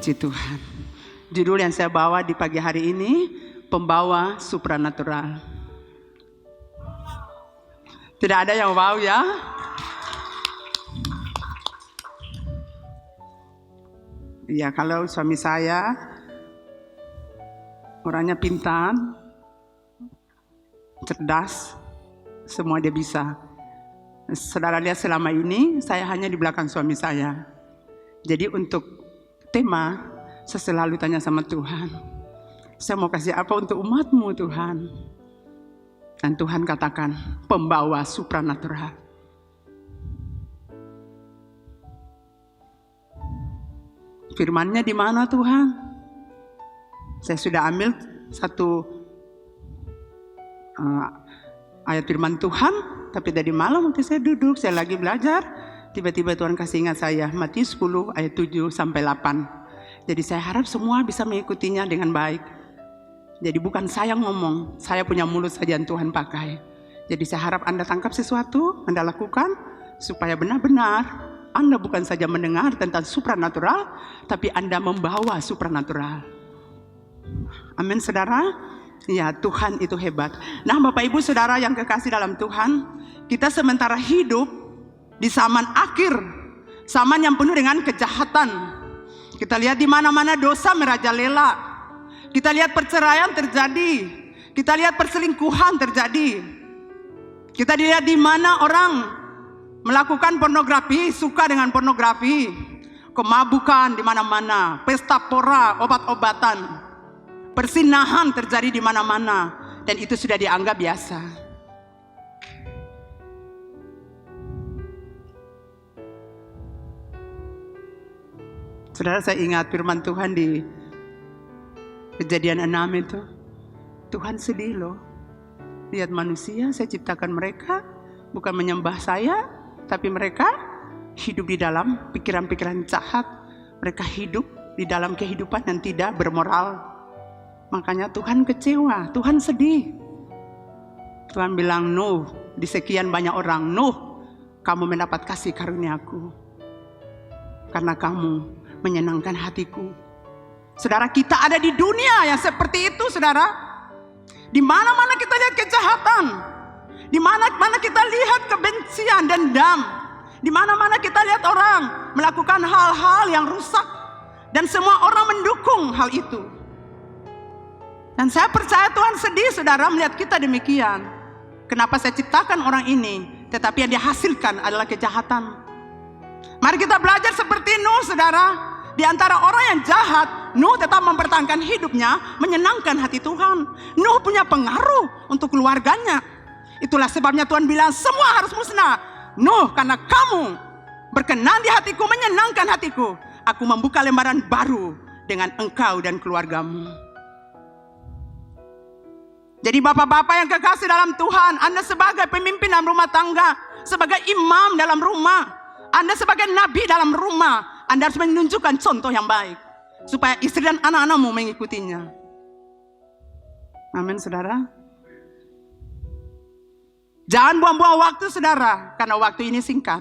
Puji Tuhan. Judul yang saya bawa di pagi hari ini, Pembawa Supranatural. Tidak ada yang wow ya? Ya, kalau suami saya orangnya pintar, cerdas, semua dia bisa. Saudara lihat selama ini saya hanya di belakang suami saya. Jadi untuk tema, saya selalu tanya sama Tuhan, saya mau kasih apa untuk umat-Mu Tuhan? Dan Tuhan katakan, pembawa supranatural. Firman-Nya di mana Tuhan? Saya sudah ambil satu ayat firman Tuhan, tapi tadi malam waktu saya duduk, saya lagi belajar, tiba-tiba Tuhan kasih ingat saya, Matius 10 ayat 7 sampai 8. Jadi saya harap semua bisa mengikutinya dengan baik. Jadi bukan saya ngomong, saya punya mulut saja yang Tuhan pakai. Jadi saya harap Anda tangkap sesuatu, Anda lakukan, supaya benar-benar Anda bukan saja mendengar tentang supranatural, tapi Anda membawa supranatural. Amin saudara. Ya, Tuhan itu hebat. Nah Bapak Ibu Saudara yang kekasih dalam Tuhan, kita sementara hidup di zaman akhir, zaman yang penuh dengan kejahatan. Kita lihat di mana-mana dosa merajalela. Kita lihat perceraian terjadi. Kita lihat perselingkuhan terjadi. Kita lihat di mana orang melakukan pornografi, suka dengan pornografi, kemabukan di mana-mana, pesta pora, obat-obatan, persinahan terjadi di mana-mana, dan itu sudah dianggap biasa. Saudara, saya ingat firman Tuhan di Kejadian 6 itu. Tuhan sedih loh. Lihat manusia, saya ciptakan mereka bukan menyembah saya, tapi mereka hidup di dalam pikiran-pikiran jahat. Mereka hidup di dalam kehidupan yang tidak bermoral. Makanya Tuhan kecewa, Tuhan sedih. Tuhan bilang, Nuh, di sekian banyak orang, Nuh, kamu mendapat kasih karunia-Ku. Karena kamu menyenangkan hatiku. Saudara, kita ada di dunia yang seperti itu, saudara. Di mana-mana kita lihat kejahatan, di mana-mana kita lihat kebencian, dendam, di mana-mana kita lihat orang melakukan hal-hal yang rusak, dan semua orang mendukung hal itu. Dan saya percaya Tuhan sedih, saudara, melihat kita demikian. Kenapa saya ciptakan orang ini, tetapi yang dihasilkan adalah kejahatan. Mari kita belajar seperti Nuh, saudara. Di antara orang yang jahat, Nuh tetap mempertahankan hidupnya, menyenangkan hati Tuhan. Nuh punya pengaruh untuk keluarganya. Itulah sebabnya Tuhan bilang, semua harus musnah. Nuh, karena kamu berkenan di hatiku, menyenangkan hatiku, aku membuka lembaran baru dengan engkau dan keluargamu. Jadi bapak-bapak yang kekasih dalam Tuhan, Anda sebagai pemimpin dalam rumah tangga, sebagai imam dalam rumah, Anda sebagai nabi dalam rumah, Anda harus menunjukkan contoh yang baik, supaya istri dan anak-anakmu mengikutinya. Amin saudara. Jangan buang-buang waktu saudara, karena waktu ini singkat.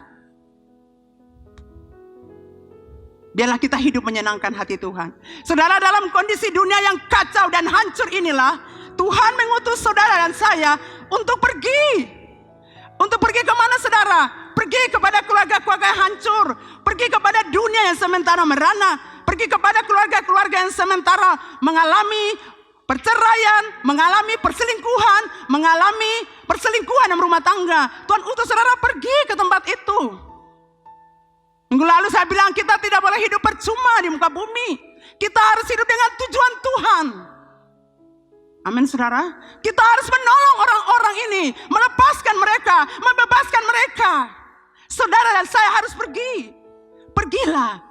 Biarlah kita hidup menyenangkan hati Tuhan. Saudara, dalam kondisi dunia yang kacau dan hancur inilah, Tuhan mengutus saudara dan saya untuk pergi. Untuk pergi kemana saudara? Pergi kepada keluarga-keluarga yang hancur. Pergi kepada dunia yang sementara merana. Pergi kepada keluarga-keluarga yang sementara mengalami perceraian, mengalami perselingkuhan, mengalami perselingkuhan dalam rumah tangga. Tuhan utus saudara pergi ke tempat itu. Minggu lalu saya bilang kita tidak boleh hidup percuma di muka bumi. Kita harus hidup dengan tujuan Tuhan. Amin saudara. Kita harus menolong orang-orang ini, melepaskan mereka, membebaskan mereka. Saudara dan saya harus pergi. Pergilah.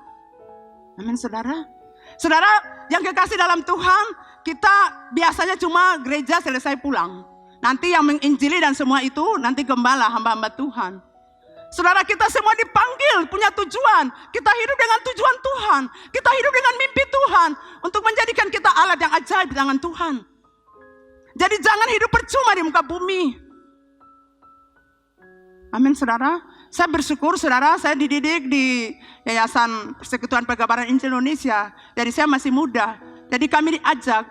Amin saudara. Saudara yang kekasih dalam Tuhan, kita biasanya cuma gereja selesai pulang. Nanti yang menginjili dan semua itu nanti gembala, hamba-hamba Tuhan. Saudara, kita semua dipanggil punya tujuan. Kita hidup dengan tujuan Tuhan. Kita hidup dengan mimpi Tuhan untuk menjadikan kita alat yang ajaib di tangan Tuhan. Jadi jangan hidup percuma di muka bumi. Amin saudara. Saya bersyukur saudara, saya dididik di Yayasan Persekutuan Perkabaran Injil Indonesia. Jadi saya masih muda. Jadi kami ajar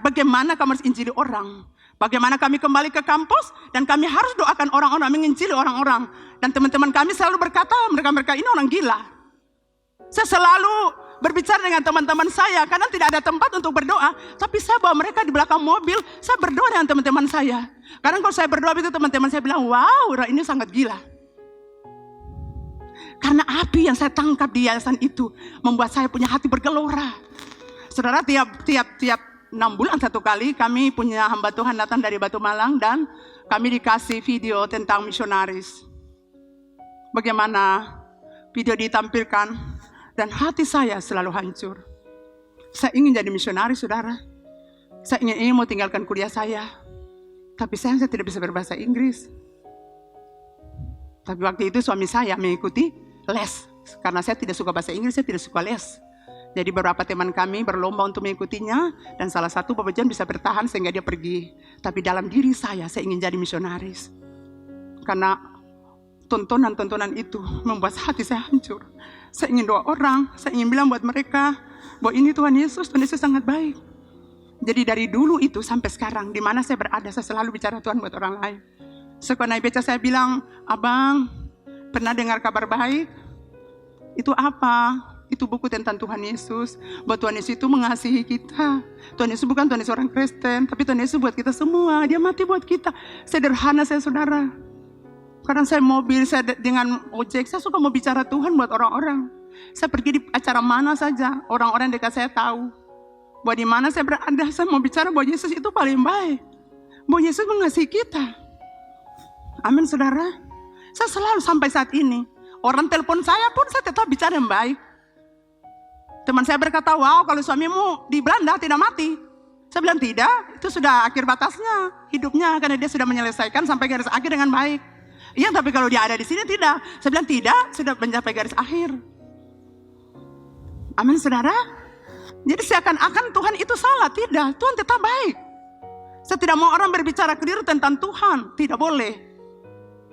bagaimana kami harus injili orang. Bagaimana kami kembali ke kampus dan kami harus doakan orang-orang, menginjili orang-orang. Dan teman-teman kami selalu berkata, mereka ini orang gila. Saya selalu berbicara dengan teman-teman saya karena tidak ada tempat untuk berdoa. Tapi saya bawa mereka di belakang mobil, saya berdoa dengan teman-teman saya. Karena kalau saya berdoa itu teman-teman saya bilang, wow, ini sangat gila. Karena api yang saya tangkap di yayasan itu membuat saya punya hati bergelora. Saudara, tiap 6 bulan satu kali kami punya hamba Tuhan datang dari Batu Malang dan kami dikasih video tentang misionaris. Bagaimana video ditampilkan dan hati saya selalu hancur. Saya ingin jadi misionaris, saudara. Saya ingin mau tinggalkan kuliah saya. Tapi saya tidak bisa berbahasa Inggris. Tapi waktu itu suami saya mengikuti les. Karena saya tidak suka bahasa Inggris, saya tidak suka les. Jadi beberapa teman kami berlomba untuk mengikutinya. Dan salah satu Bapak John bisa bertahan sehingga dia pergi. Tapi dalam diri saya ingin jadi misionaris. Karena tontonan-tontonan itu membuat hati saya hancur. Saya ingin doa orang, saya ingin bilang buat mereka bahwa ini Tuhan Yesus sangat baik. Jadi dari dulu itu sampai sekarang, di mana saya berada, saya selalu bicara Tuhan buat orang lain. Sekolah naik beca saya bilang, abang, pernah dengar kabar baik? Itu apa? Itu buku tentang Tuhan Yesus. Bahwa Tuhan Yesus itu mengasihi kita. Tuhan Yesus bukan Tuhan Yesus orang Kristen, tapi Tuhan Yesus buat kita semua. Dia mati buat kita. Sederhana saya, saudara. Karena saya mobil, saya dengan ojek, saya suka mau bicara Tuhan buat orang-orang. Saya pergi di acara mana saja, orang-orang dekat saya tahu. Bahwa di mana saya berada, saya mau bicara bahwa Yesus itu paling baik. Bahwa Yesus mengasihi kita. Amin, saudara. Saya selalu sampai saat ini, orang telepon saya pun saya tetap bicara yang baik. Teman saya berkata, wow, kalau suamimu di Belanda tidak mati. Saya bilang tidak, itu sudah akhir batasnya hidupnya, karena dia sudah menyelesaikan sampai garis akhir dengan baik. Iya, tapi kalau dia ada di sini tidak. Saya bilang tidak, sudah mencapai garis akhir. Amin, saudara. Jadi seakan-akan Tuhan itu salah, tidak. Tuhan tetap baik. Saya tidak mau orang berbicara keliru tentang Tuhan, tidak boleh.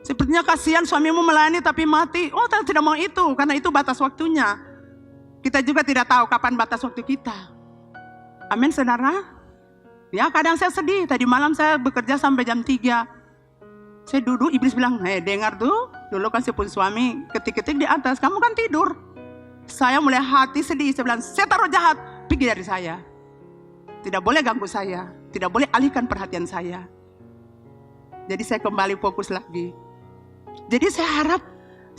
Sepertinya kasihan suamimu melayani tapi mati. Oh, saya tidak mau itu, karena itu batas waktunya. Kita juga tidak tahu kapan batas waktu kita. Amin, saudara. Ya, kadang saya sedih. Tadi malam saya bekerja sampai jam 3. Saya duduk, iblis bilang, dengar tuh, dulu kan saya pun suami, ketik-ketik di atas, kamu kan tidur. Saya mulai hati sedih, saya bilang, setan roh jahat, pergi dari saya. Tidak boleh ganggu saya, tidak boleh alihkan perhatian saya. Jadi saya kembali fokus lagi. Jadi saya harap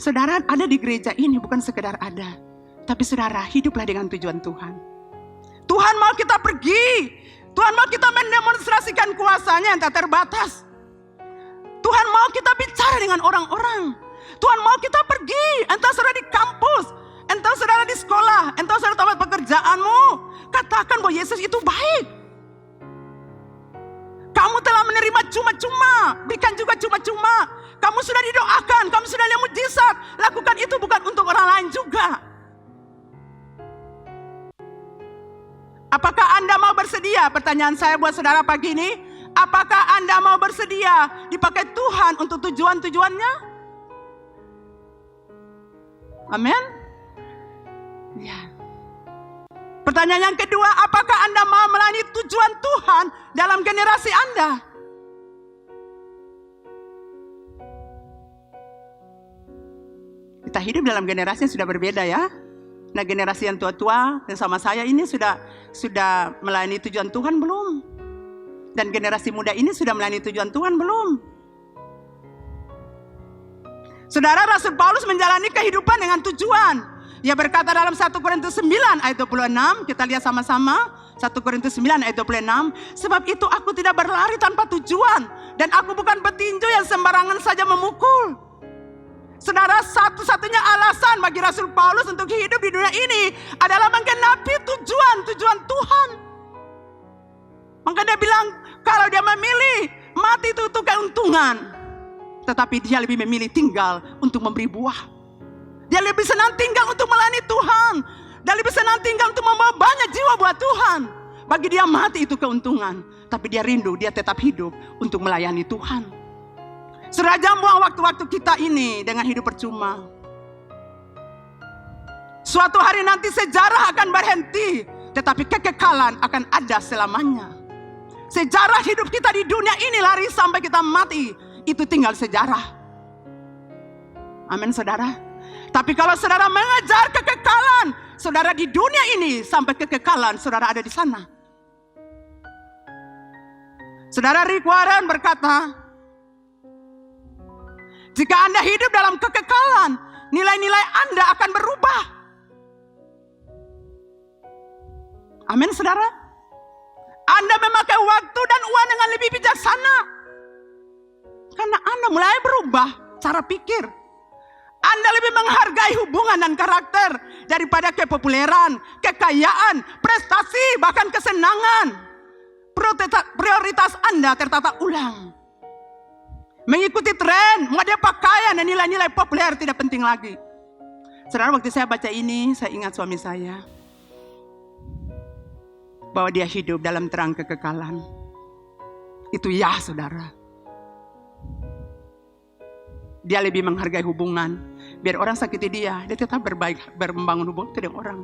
saudara ada di gereja ini bukan sekedar ada, tapi saudara hiduplah dengan tujuan Tuhan. Tuhan mau kita pergi, Tuhan mau kita mendemonstrasikan kuasanya yang tak terbatas. Tuhan mau kita bicara dengan orang-orang. Tuhan mau kita pergi, entah saudara di kampus, entah saudara di sekolah, entah saudara tempat pekerjaanmu. Katakan bahwa Yesus itu baik. Kamu telah menerima cuma-cuma, berikan juga cuma-cuma. Kamu sudah didoakan, kamu sudah lihat mujizat. Lakukan itu bukan untuk orang lain juga. Apakah Anda mau bersedia? Pertanyaan saya buat saudara pagi ini. Apakah Anda mau bersedia dipakai Tuhan untuk tujuan-tujuannya? Amin. Ya. Pertanyaan yang kedua, apakah Anda mau melayani tujuan Tuhan dalam generasi Anda? Kita hidup dalam generasi yang sudah berbeda ya. Nah, generasi yang tua-tua dan sama saya ini sudah melayani tujuan Tuhan belum? Dan generasi muda ini sudah melayani tujuan Tuhan belum? Saudara, Rasul Paulus menjalani kehidupan dengan tujuan. Ia berkata dalam 1 Korintus 9 ayat 26, kita lihat sama-sama. 1 Korintus 9 ayat 26, sebab itu aku tidak berlari tanpa tujuan, dan aku bukan petinju yang sembarangan saja memukul. Saudara, satu-satunya alasan bagi Rasul Paulus untuk hidup di dunia ini adalah menggenapi tujuan Tuhan. Maka dia bilang, kalau dia memilih mati itu untuk keuntungan, tetapi dia lebih memilih tinggal untuk memberi buah. Dia lebih senang tinggal untuk melayani Tuhan. Dia lebih senang tinggal untuk membawa banyak jiwa buat Tuhan. Bagi dia mati itu keuntungan, tapi dia rindu, dia tetap hidup untuk melayani Tuhan. Saudara, jangan buang waktu-waktu kita ini dengan hidup percuma. Suatu hari nanti sejarah akan berhenti, tetapi kekekalan akan ada selamanya. Sejarah hidup kita di dunia ini lari sampai kita mati, itu tinggal sejarah. Amin saudara. Tapi kalau saudara mengejar kekekalan, saudara di dunia ini sampai kekekalan, saudara ada di sana. Saudara Rick Warren berkata, jika Anda hidup dalam kekekalan, nilai-nilai Anda akan berubah. Amin saudara. Anda memakai waktu dan uang dengan lebih bijaksana. Karena Anda mulai berubah cara pikir. Anda lebih menghargai hubungan dan karakter daripada kepopuleran, kekayaan, prestasi, bahkan kesenangan. Prioritas Anda tertata ulang. Mengikuti tren, mode pakaian dan nilai-nilai populer tidak penting lagi. Saudara, waktu saya baca ini, saya ingat suami saya. Bahwa dia hidup dalam terang kekekalan. Itu ya saudara. Dia lebih menghargai hubungan. Biar orang sakiti dia tetap membangun hubungan dengan orang.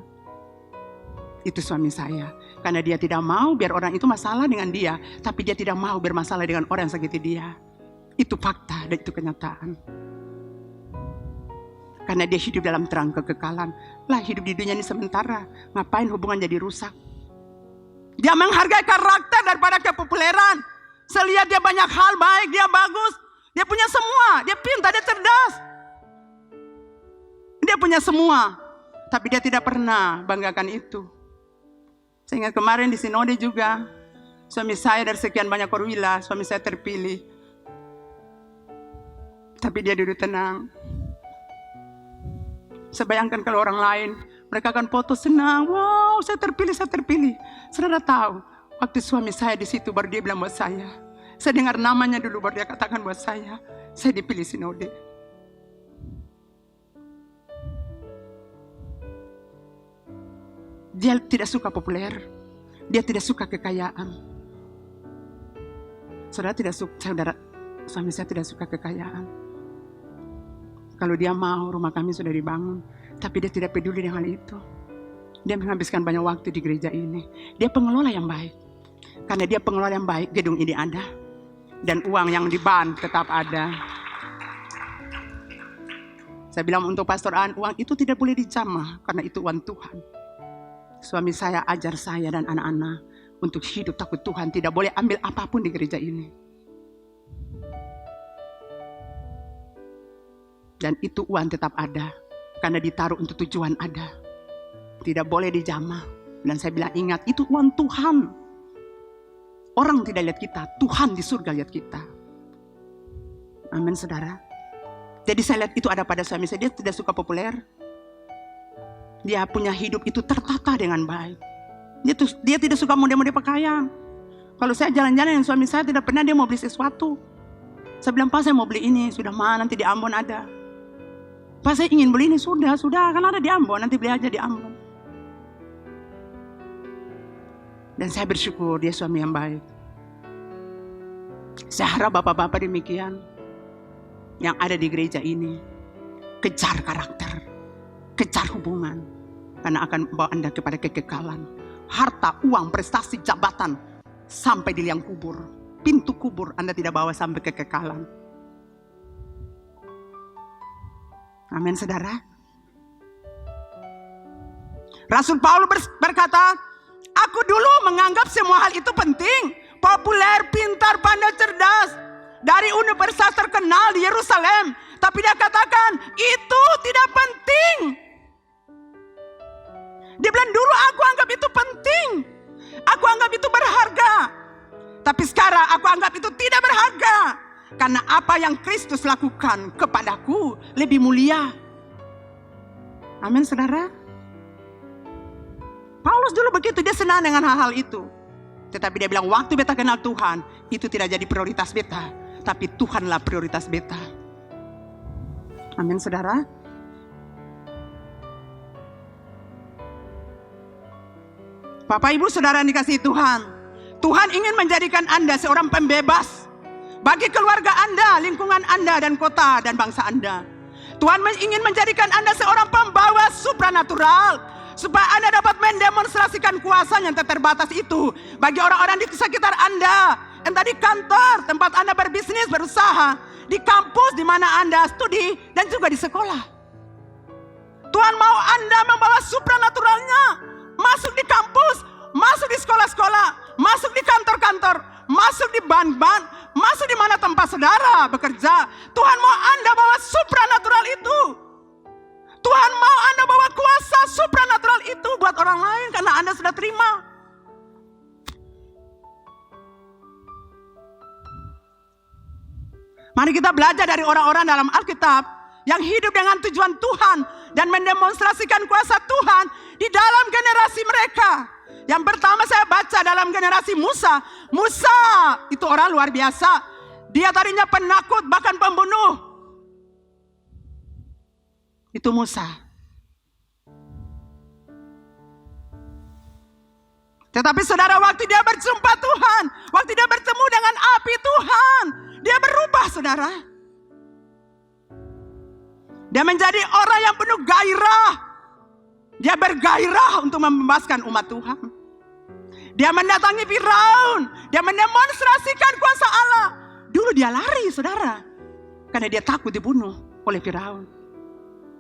Itu suami saya. Karena dia tidak mau biar orang itu masalah dengan dia. Tapi dia tidak mau bermasalah dengan orang yang sakiti dia. Itu fakta dan itu kenyataan. Karena dia hidup dalam terang kekekalan. Lah hidup di dunia ini sementara. Ngapain hubungan jadi rusak? Dia menghargai karakter daripada kepopuleran. Saya lihat dia banyak hal baik, dia bagus. Dia punya semua, dia pintar, dia cerdas. Dia punya semua. Tapi dia tidak pernah banggakan itu. Saya ingat kemarin di sinode juga. Suami saya dari sekian banyak perwira, suami saya terpilih. Tapi dia duduk tenang. Saya bayangkan kalau orang lain, mereka akan foto senang. Wow, saya terpilih, saya terpilih. Saudara tahu, waktu suami saya di situ baru dia bilang buat saya. Saya dengar namanya dulu baru dia katakan buat saya dipilih sinode. Dia tidak suka populer. Dia tidak suka kekayaan. Suami saya tidak suka kekayaan. Kalau dia mau rumah kami sudah dibangun. Tapi dia tidak peduli dengan hal itu. Dia menghabiskan banyak waktu di gereja ini. Dia pengelola yang baik. Karena dia pengelola yang baik, gedung ini ada. Dan uang yang di bank tetap ada. Saya bilang untuk Pastor An, uang itu tidak boleh dijamah. Karena itu uang Tuhan. Suami saya ajar saya dan anak-anak untuk hidup takut Tuhan. Tidak boleh ambil apapun di gereja ini. Dan itu uang tetap ada. Karena ditaruh untuk tujuan ada. Tidak boleh dijamah. Dan saya bilang ingat, itu uang Tuhan. Orang tidak lihat kita, Tuhan di surga lihat kita. Amin saudara. Jadi saya lihat itu ada pada suami saya. Dia tidak suka populer. Dia punya hidup itu tertata dengan baik. Dia tidak suka mode-mode pakaian. Kalau saya jalan-jalan dengan suami saya, tidak pernah dia mau beli sesuatu. Saya bilang, Pak saya mau beli ini. Sudah nanti di Ambon ada. Pak saya ingin beli ini. Sudah kan ada di Ambon. Nanti beli aja di Ambon. Dan saya bersyukur dia suami yang baik. Saya harap bapak-bapak demikian yang ada di gereja ini. Kejar karakter. Kejar hubungan. Karena akan membawa Anda kepada kekekalan. Harta, uang, prestasi, jabatan. Sampai di liang kubur. Pintu kubur Anda tidak bawa sampai kekekalan. Amin saudara. Rasul Paulus berkata, aku dulu menganggap semua hal itu penting. Populer, pintar, pandai, cerdas. Dari universitas terkenal di Yerusalem. Tapi dia katakan, itu tidak penting. Dia bilang dulu aku anggap itu penting. Aku anggap itu berharga. Tapi sekarang aku anggap itu tidak berharga. Karena apa yang Kristus lakukan kepadaku lebih mulia. Amin saudara. Paulus dulu begitu, dia senang dengan hal-hal itu. Tetapi dia bilang waktu beta kenal Tuhan, itu tidak jadi prioritas beta. Tapi Tuhanlah prioritas beta. Amin saudara. Bapak ibu saudara yang dikasihi Tuhan. Tuhan ingin menjadikan Anda seorang pembebas. bagi keluarga Anda, lingkungan Anda, dan kota dan bangsa Anda. Tuhan ingin menjadikan Anda seorang pembawa supranatural, supaya Anda dapat mendemonstrasikan kuasa yang tak terbatas itu bagi orang-orang di sekitar Anda, entah di kantor, tempat Anda berbisnis, berusaha, di kampus di mana Anda studi, dan juga di sekolah. Tuhan mau Anda membawa supranaturalnya masuk di kampus, masuk di sekolah-sekolah, masuk di kantor-kantor, masuk di ban-ban, masuk di mana tempat saudara bekerja. Tuhan mau Anda bawa supranatural itu. Tuhan mau Anda bawa kuasa supranatural itu buat orang lain karena Anda sudah terima. Mari kita belajar dari orang-orang dalam Alkitab yang hidup dengan tujuan Tuhan dan mendemonstrasikan kuasa Tuhan di dalam generasi mereka. Yang pertama saya baca dalam generasi Musa. Musa itu orang luar biasa. Dia tadinya penakut bahkan pembunuh. Itu Musa. Tetapi saudara, waktu dia berjumpa Tuhan, waktu dia bertemu dengan api Tuhan, dia berubah saudara. Dia menjadi orang yang penuh gairah. Dia bergairah untuk membebaskan umat Tuhan. Dia mendatangi Firaun. Dia mendemonstrasikan kuasa Allah. Dulu dia lari saudara, karena dia takut dibunuh oleh Firaun.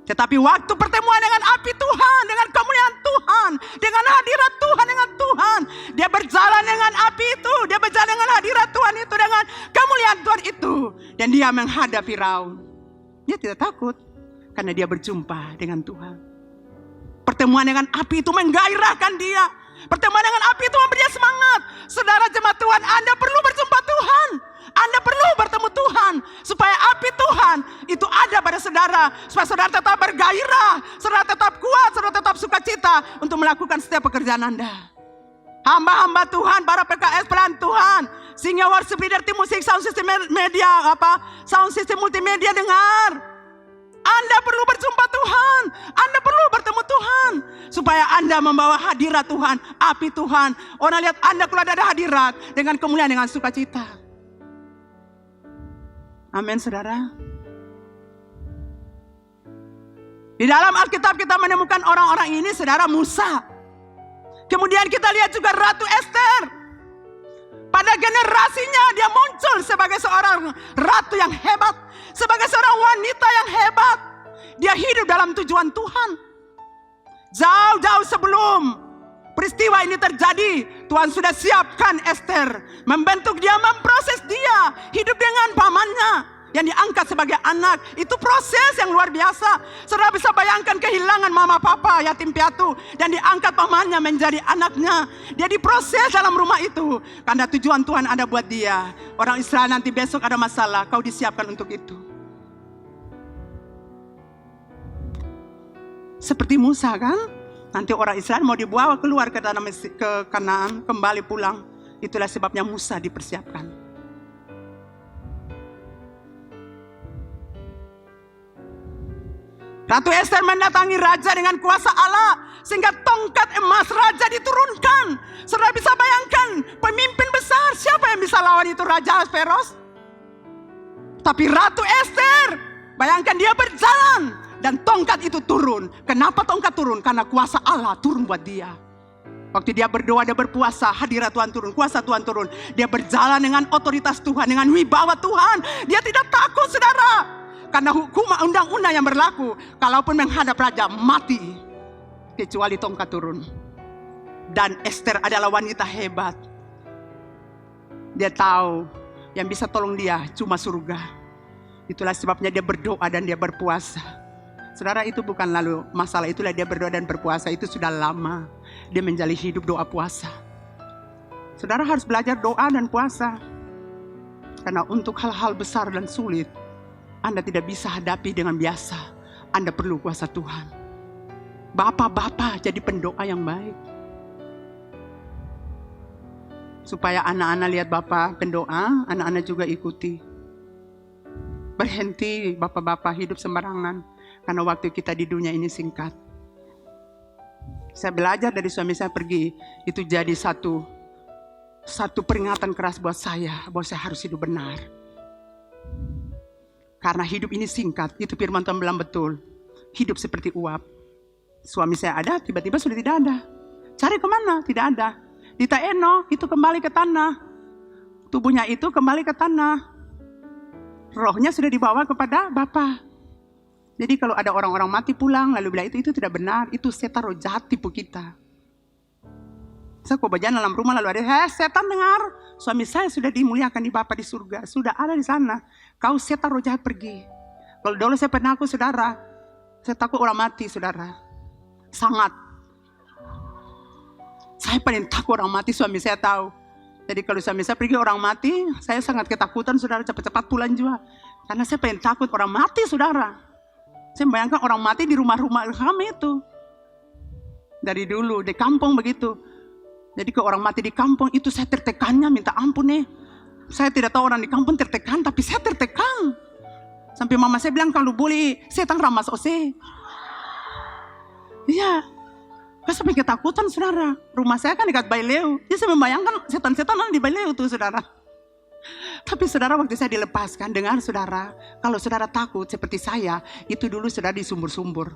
Tetapi waktu pertemuan dengan api Tuhan, dengan kemuliaan Tuhan, dengan hadirat Tuhan, dengan Tuhan, dia berjalan dengan api itu, dia berjalan dengan hadirat Tuhan itu, dengan kemuliaan Tuhan itu, dan dia menghadap Firaun. Dia tidak takut karena dia berjumpa dengan Tuhan. Pertemuan dengan api itu menggairahkan dia. Pertemuan dengan api itu memberi dia semangat. Saudara jemaat Tuhan, Anda perlu berjumpa Tuhan. Anda perlu bertemu Tuhan, supaya api Tuhan itu ada pada saudara, supaya saudara tetap bergairah, saudara tetap kuat, saudara tetap sukacita untuk melakukan setiap pekerjaan Anda. Hamba-hamba Tuhan, para PKS pelayan Tuhan, sehingga worship leader, tim musik, sound system media, sound system multimedia, dengar. Anda perlu berjumpa Tuhan, Anda perlu bertemu Tuhan, supaya Anda membawa hadirat Tuhan, api Tuhan. Orang lihat Anda keluar dari hadirat dengan kemuliaan, dengan sukacita. Amin saudara. Di dalam Alkitab kita menemukan orang-orang ini saudara, Musa. Kemudian kita lihat juga Ratu Ester. Pada generasinya dia muncul sebagai seorang ratu yang hebat, sebagai seorang wanita yang hebat. Dia hidup dalam tujuan Tuhan. Jauh-jauh sebelum peristiwa ini terjadi, Tuhan sudah siapkan Ester, membentuk dia, memproses dia, hidup dengan pamannya yang diangkat sebagai anak. Itu proses yang luar biasa. Saudara bisa bayangkan kehilangan mama papa, yatim piatu, dan diangkat pamannya menjadi anaknya. Dia diproses dalam rumah itu karena tujuan Tuhan ada buat dia. Orang Israel nanti besok ada masalah, kau disiapkan untuk itu. Seperti Musa kan? Nanti orang Israel mau dibawa keluar ke tanah ke Kanaan, kembali pulang. Itulah sebabnya Musa dipersiapkan. Ratu Ester mendatangi raja dengan kuasa Allah, sehingga tongkat emas raja diturunkan. Saudara bisa bayangkan, pemimpin besar, siapa yang bisa lawan itu, Raja Ahasveros? Tapi Ratu Ester, bayangkan dia berjalan dan tongkat itu turun. Kenapa tongkat turun? Karena kuasa Allah turun buat dia. Waktu dia berdoa, dia berpuasa, hadirat Tuhan turun, kuasa Tuhan turun. Dia berjalan dengan otoritas Tuhan, dengan wibawa Tuhan. Dia tidak takut saudara. Karena hukum undang-undang yang berlaku, kalaupun menghadap raja, mati. Kecuali tongkat turun. Dan Ester adalah wanita hebat. Dia tahu yang bisa tolong dia cuma surga. Itulah sebabnya dia berdoa dan dia berpuasa. Saudara, itu bukan lalu masalah, itulah dia berdoa dan berpuasa. Itu sudah lama dia menjalani hidup doa puasa. Saudara harus belajar doa dan puasa. Karena untuk hal-hal besar dan sulit, Anda tidak bisa hadapi dengan biasa. Anda perlu kuasa Tuhan. Bapak-bapak jadi pendoa yang baik. Supaya anak-anak lihat bapak pendoa, anak-anak juga ikuti. Berhenti bapak-bapak hidup sembarangan. Karena waktu kita di dunia ini singkat. Saya belajar dari suami saya pergi. Itu jadi satu peringatan keras buat saya. Bahwa saya harus hidup benar. Karena hidup ini singkat, itu firman Tuhan bilang betul. Hidup seperti uap. Suami saya ada, tiba-tiba sudah tidak ada. Cari kemana? Tidak ada. Di Taeno, itu kembali ke tanah. Tubuhnya itu kembali ke tanah. Rohnya sudah dibawa kepada Bapa. Jadi kalau ada orang-orang mati pulang, lalu bilang itu tidak benar. Itu setan roh jahat tipu kita. Saya kok berjalan dalam rumah lalu ada, setan dengar. Suami saya sudah dimuliakan di Bapa di surga. Sudah ada di sana. Kau setan roh jahat pergi. Kalau dulu saya penakut saudara. Saya takut orang mati saudara. Sangat. Saya paling takut orang mati, suami saya tahu. Jadi kalau suami saya pergi orang mati, saya sangat ketakutan saudara, cepat-cepat pulang juga. Karena saya paling takut orang mati saudara. Saya membayangkan orang mati di rumah-rumah kami itu. Dari dulu, di kampung begitu. Jadi ke orang mati di kampung itu saya tertekannya minta ampun nih. Saya tidak tahu orang di kampung tertekan, tapi saya tertekan. Sampai mama saya bilang kalau boleh setan ramas ose. Iya. Saya sampai ketakutan saudara. Rumah saya kan dekat Baileu. Jadi saya membayangkan setan-setan di Baileu tuh saudara. Tapi saudara waktu saya dilepaskan, dengar saudara. Kalau saudara takut seperti saya, itu dulu saudara di sumber-sumber.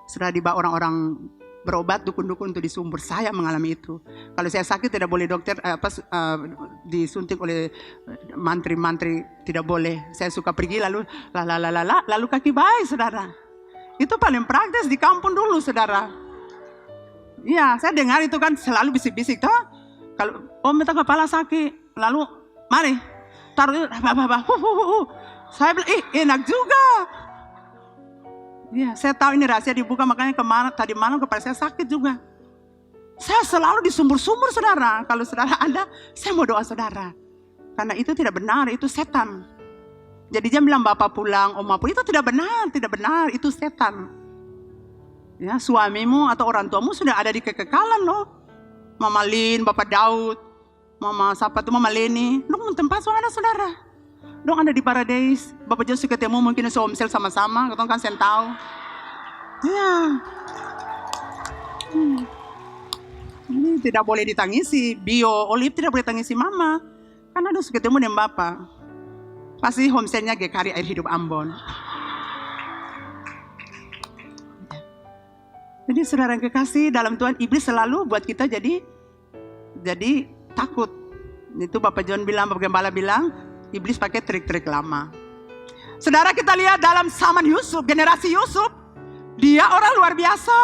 Saudara dibawa orang-orang berobat dukun-dukun untuk di sumber. Saya mengalami itu. Kalau saya sakit tidak boleh dokter disuntik oleh mantri-mantri, tidak boleh. Saya suka pergi lalu lalu kaki baik saudara. Itu paling praktis di kampung dulu saudara. Iya, saya dengar itu kan selalu bisik-bisik toh. Kalau minta kepala sakit, lalu mari taruh saya bilang enak juga. Ya, saya tahu ini rahasia dibuka, makanya tadi malam kepala saya sakit juga. Saya selalu di sumber-sumber saudara. Kalau saudara ada, saya mau doa saudara. Karena itu tidak benar, itu setan. Jadi dia bilang bapak pulang, oma pulang, itu tidak benar, itu setan. Ya, suamimu atau orang tuamu sudah ada di kekekalan loh. Mama Lin, Bapak Daud, Mama siapa tuh, Mama Leni, dong tempat ada saudara. Dong ada di Paradise. Bapak Josu ketemu mungkin seomsel sama-sama, ketemu kan saya tahu. Ya. Ini tidak boleh ditangisi. Bio, Olive tidak boleh tangisi mama. Karena ada ketemu dengan bapak. Pasti homesteadnya Gekari Air Hidup Ambon. Jadi saudara yang kekasih dalam Tuhan, iblis selalu buat kita jadi takut. Itu Bapak John bilang, Bapak Gembala bilang, iblis pakai trik-trik lama. Saudara kita lihat dalam zaman Yusuf, generasi Yusuf, dia orang luar biasa.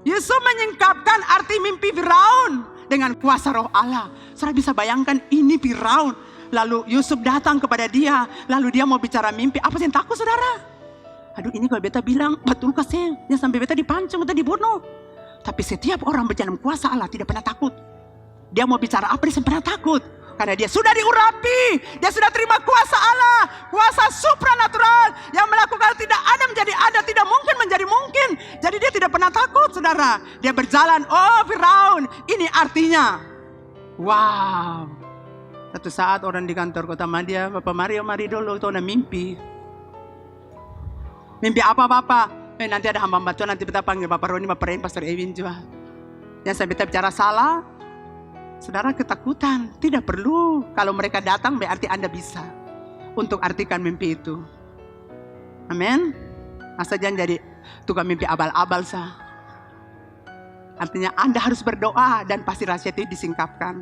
Yusuf menyingkapkan arti mimpi Firaun dengan kuasa roh Allah. Saudara bisa bayangkan ini Firaun. Lalu Yusuf datang kepada dia, lalu dia mau bicara mimpi. Apa yang takut saudara? Aduh ini kalau beta bilang, betul kasih, dia sampai beta dipancung atau dibunuh. Tapi setiap orang berjalan kuasa Allah tidak pernah takut. Dia mau bicara apa dia tidak pernah takut. Karena dia sudah diurapi, dia sudah terima kuasa Allah, kuasa supranatural yang melakukan tidak ada menjadi ada, tidak mungkin menjadi mungkin. Jadi dia tidak pernah takut saudara. Dia berjalan, oh Firaun, ini artinya. Wow. Satu saat orang di kantor kota Madia, Bapak Mario mari dulu, itu ada mimpi. Mimpi apa Bapak? Nanti ada hamba Tuhan, nanti kita panggil Bapak Roni, Bapak Ren, Pastor Ewin juga. Yang saya bicara salah, saudara ketakutan, tidak perlu. Kalau mereka datang berarti Anda bisa untuk artikan mimpi itu. Amin. Masa jangan jadi tukang mimpi abal-abal sah. Artinya Anda harus berdoa dan pasti rahasia itu disingkapkan.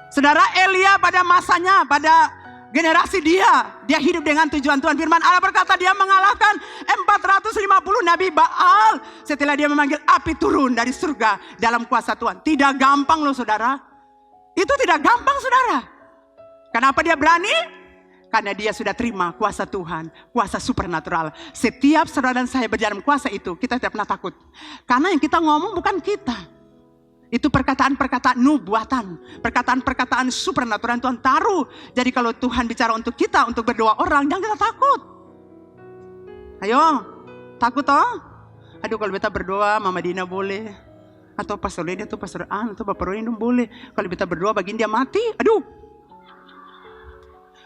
Saudara Elia pada masanya, pada generasi dia hidup dengan tujuan Tuhan. Firman Allah berkata dia mengalahkan 450 Nabi Baal setelah dia memanggil api turun dari surga dalam kuasa Tuhan. Tidak gampang loh saudara. Itu tidak gampang saudara. Kenapa dia berani? Karena dia sudah terima kuasa Tuhan, kuasa supernatural. Setiap saudara dan saya berjalan kuasa itu, kita tidak pernah takut. Karena yang kita ngomong bukan kita. Itu perkataan-perkataan nubuatan, perkataan-perkataan supernatural Tuhan taruh. Jadi kalau Tuhan bicara untuk kita, untuk berdoa orang, jangan kita takut. Ayo, takut toh? Aduh kalau kita berdoa, Mama Dina boleh. Atau Pastor Lady, atau Pastor An, atau Bapak Roindung boleh. Kalau kita berdoa bagian dia mati, aduh.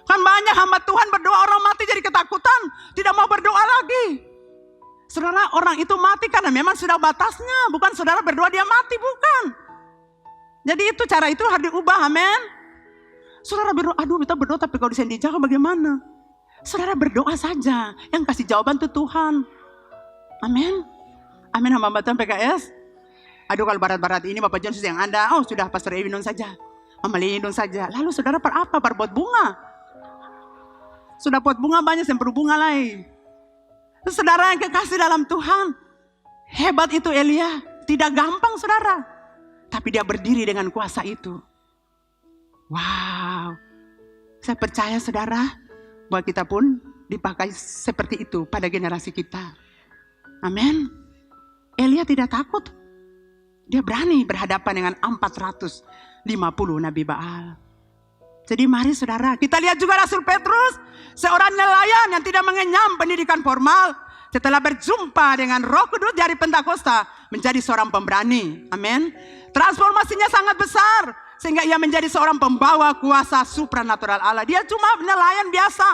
Kan banyak hamba Tuhan berdoa, orang mati jadi ketakutan. Tidak mau berdoa lagi. Saudara, orang itu mati karena memang sudah batasnya. Bukan saudara berdoa dia mati, bukan. Jadi itu cara itu harus diubah, amin. Saudara berdoa, aduh kita berdoa tapi kalau disendijakan bagaimana? Saudara berdoa saja, yang kasih jawaban itu Tuhan. Amin. Amin, hamba Tuhan PKS. Aduh, kalau barat-barat ini Bapak John yang ada, oh sudah Pastor Ewinun saja, Mama Lindung saja. Lalu saudara apa? Berbuat bunga. Sudah buat bunga banyak yang perlu bunga lagi. Saudara yang kekasih dalam Tuhan, hebat itu Elia. Tidak gampang saudara, tapi dia berdiri dengan kuasa itu. Wow, saya percaya saudara, bahwa kita pun dipakai seperti itu pada generasi kita. Amin. Elia tidak takut. Dia berani berhadapan dengan 450 Nabi Baal. Jadi mari saudara, kita lihat juga Rasul Petrus, seorang nelayan yang tidak mengenyam pendidikan formal. Setelah berjumpa dengan Roh Kudus di hari Pentakosta, menjadi seorang pemberani. Amin. Transformasinya sangat besar, sehingga ia menjadi seorang pembawa kuasa supranatural Allah. Dia cuma nelayan biasa.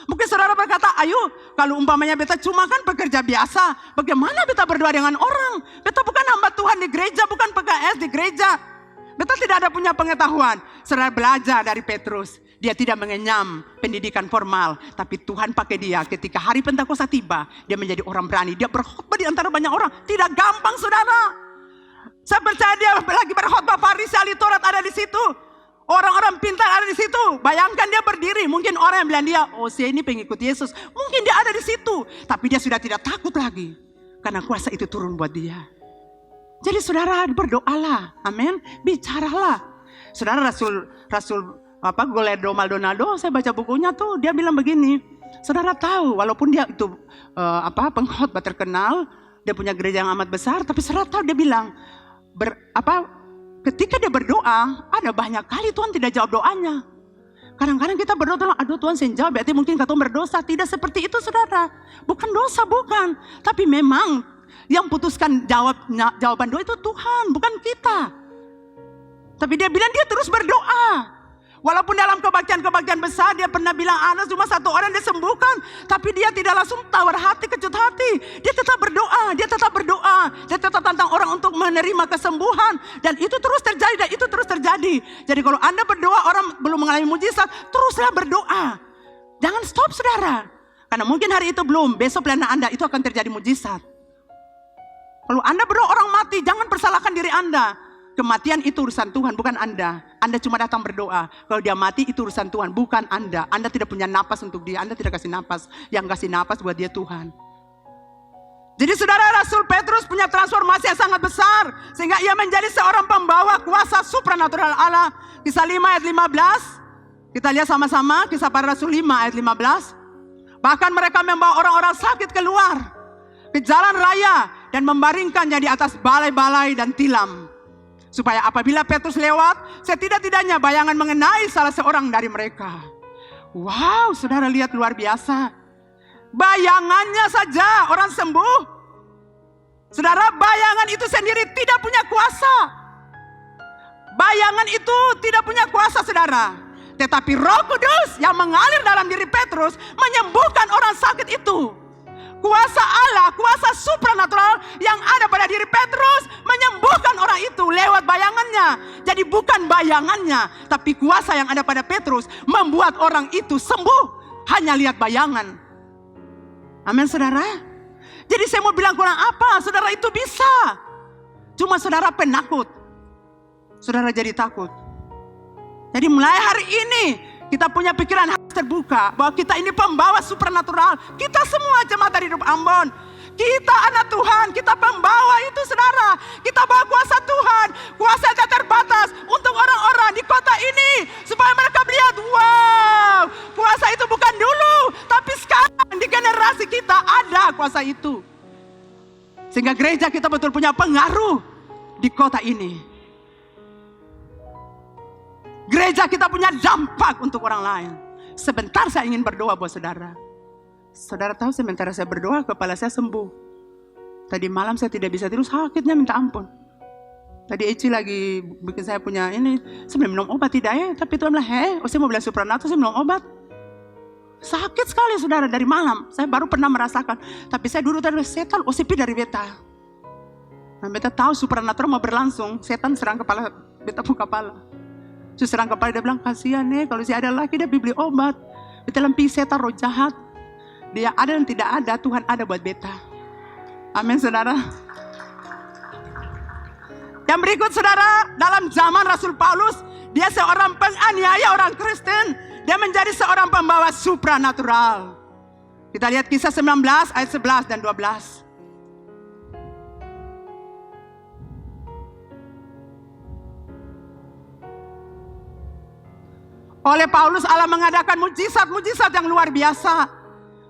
Mungkin saudara berkata, ayo kalau umpamanya beta cuma kan pekerja biasa, bagaimana beta berdoa dengan orang? Beta bukan hamba Tuhan di gereja, bukan PKS di gereja. Beta tidak ada punya pengetahuan. Saudara belajar dari Petrus, dia tidak mengenyam pendidikan formal, tapi Tuhan pakai dia ketika hari Pentakosta tiba, dia menjadi orang berani. Dia berkhotbah di antara banyak orang, tidak gampang saudara. Saya percaya dia lagi berkhotbah, Farisi ahli Taurat ada di situ. Orang-orang pintar ada di situ. Bayangkan dia berdiri. Mungkin orang yang bilang dia, oh saya ini pengikut Yesus. Mungkin dia ada di situ. Tapi dia sudah tidak takut lagi. Karena kuasa itu turun buat dia. Jadi saudara berdoalah. Amin. Bicaralah. Saudara Rasul Goledo Maldonado, saya baca bukunya tuh. Dia bilang begini. Saudara tahu walaupun dia itu pengkhotbah terkenal. Dia punya gereja yang amat besar. Tapi saudara tahu dia bilang. Ketika dia berdoa, ada banyak kali Tuhan tidak jawab doanya. Kadang-kadang kita berdoa, aduh Tuhan saya jawab, berarti mungkin kata berdosa. Tidak seperti itu saudara. Bukan dosa, bukan. Tapi memang yang putuskan jawaban doa itu Tuhan, bukan kita. Tapi dia bilang dia terus berdoa. Walaupun dalam kebaktian-kebaktian besar dia pernah bilang ada cuma satu orang dia sembuhkan. Tapi dia tidak langsung tawar hati, kecut hati. Dia tetap berdoa, dia tetap berdoa. Dia tetap tantang orang untuk menerima kesembuhan. Dan itu terus terjadi, Jadi kalau Anda berdoa orang belum mengalami mujizat, teruslah berdoa. Jangan stop saudara. Karena mungkin hari itu belum, besok pelayanan Anda itu akan terjadi mujizat. Kalau Anda berdoa orang mati, jangan persalahkan diri Anda. Kematian itu urusan Tuhan, bukan Anda. Anda cuma datang berdoa. Kalau dia mati itu urusan Tuhan, bukan Anda. Anda tidak punya napas untuk dia, Anda tidak kasih napas. Yang kasih napas buat dia Tuhan. Jadi saudara, Rasul Petrus punya transformasi yang sangat besar. Sehingga ia menjadi seorang pembawa kuasa supranatural Allah. Kisah 5 ayat 15. Kita lihat sama-sama Kisah Para Rasul 5 ayat 15. Bahkan mereka membawa orang-orang sakit keluar ke jalan raya dan membaringkannya di atas balai-balai dan tilam. Supaya apabila Petrus lewat, setidak-tidaknya bayangan mengenai salah seorang dari mereka. Wow, saudara lihat luar biasa. Bayangannya saja orang sembuh. Saudara, bayangan itu sendiri tidak punya kuasa. Bayangan itu tidak punya kuasa saudara. Tetapi Roh Kudus yang mengalir dalam diri Petrus menyembuhkan orang sakit itu. Kuasa Allah, kuasa supranatural yang ada pada diri Petrus menyembuhkan orang itu lewat bayangannya. Jadi bukan bayangannya, tapi kuasa yang ada pada Petrus membuat orang itu sembuh. Hanya lihat bayangan. Amin saudara. Jadi saya mau bilang kurang apa? Saudara itu bisa. Cuma saudara penakut. Saudara jadi takut. Jadi mulai hari ini kita punya pikiran harus terbuka bahwa kita ini pembawa supernatural. Kita semua jemaat dari hidup Ambon. Kita anak Tuhan, kita pembawa itu saudara. Kita bawa kuasa Tuhan, kuasa yang tak terbatas untuk orang-orang di kota ini. Supaya mereka melihat, wow, kuasa itu bukan dulu, tapi sekarang di generasi kita ada kuasa itu. Sehingga gereja kita betul punya pengaruh di kota ini. Gereja kita punya dampak untuk orang lain. Sebentar saya ingin berdoa buat saudara. Saudara tahu sementara saya berdoa kepala saya sembuh. Tadi malam saya tidak bisa tidur, sakitnya minta ampun. Tadi Eci lagi bikin saya punya ini. Saya belum minum obat tidak ya. Tapi Tuhan bilang, saya mau bilang supranatural, saya minum obat. Sakit sekali saudara dari malam. Saya baru pernah merasakan. Tapi saya dulu tadi setan OCP dari beta. Nah beta tahu supranatural mau berlangsung. Setan serang kepala, beta pun kepala. Serang kepala dia bilang, kasihan nih kalau si ada laki dia beli obat. Di dalam setan roh jahat, dia ada dan tidak ada, Tuhan ada buat beta. Amin saudara. Yang berikut saudara, dalam zaman Rasul Paulus, dia seorang penganiaya orang Kristen. Dia menjadi seorang pembawa supranatural. Kita lihat Kisah 19 ayat 11 dan 12. Oleh Paulus Allah mengadakan mujizat-mujizat yang luar biasa.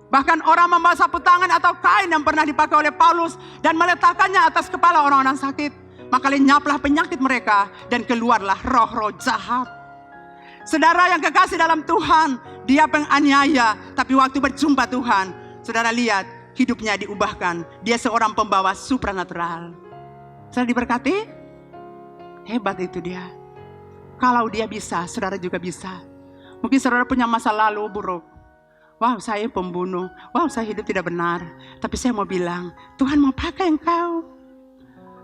Bahkan orang membawa sapu tangan atau kain yang pernah dipakai oleh Paulus dan meletakkannya atas kepala orang-orang sakit. Maka lenyaplah penyakit mereka dan keluarlah roh-roh jahat. Saudara yang kekasih dalam Tuhan, dia penganiaya, tapi waktu berjumpa Tuhan, saudara lihat hidupnya diubahkan. Dia seorang pembawa supranatural. Saudara diberkati? Hebat itu dia. Kalau dia bisa, saudara juga bisa. Mungkin saudara punya masa lalu buruk. Wow, saya pembunuh. Wow, saya hidup tidak benar. Tapi saya mau bilang, Tuhan mau pakai engkau.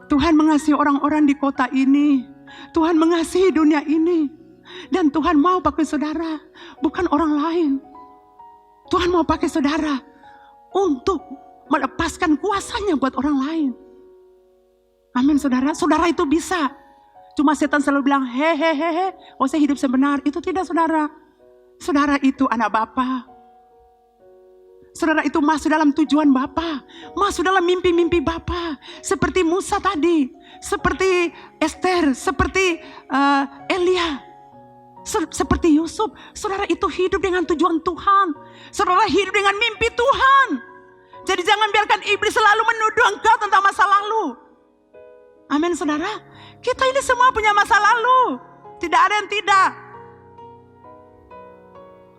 Tuhan mengasihi orang-orang di kota ini. Tuhan mengasihi dunia ini. Dan Tuhan mau pakai saudara, bukan orang lain. Tuhan mau pakai saudara untuk melepaskan kuasanya buat orang lain. Amin saudara. Saudara itu bisa. Cuma setan selalu bilang, hehehe, oh saya hidup sebenar. Itu tidak saudara. Saudara itu anak Bapa. Saudara itu masuk dalam tujuan Bapa. Masuk dalam mimpi-mimpi Bapa. Seperti Musa tadi. Seperti Esther. Seperti Elia. Seperti Yusuf. Saudara itu hidup dengan tujuan Tuhan. Saudara hidup dengan mimpi Tuhan. Jadi jangan biarkan iblis selalu menuduh engkau tentang masa lalu. Amin saudara. Kita ini semua punya masa lalu. Tidak ada yang tidak.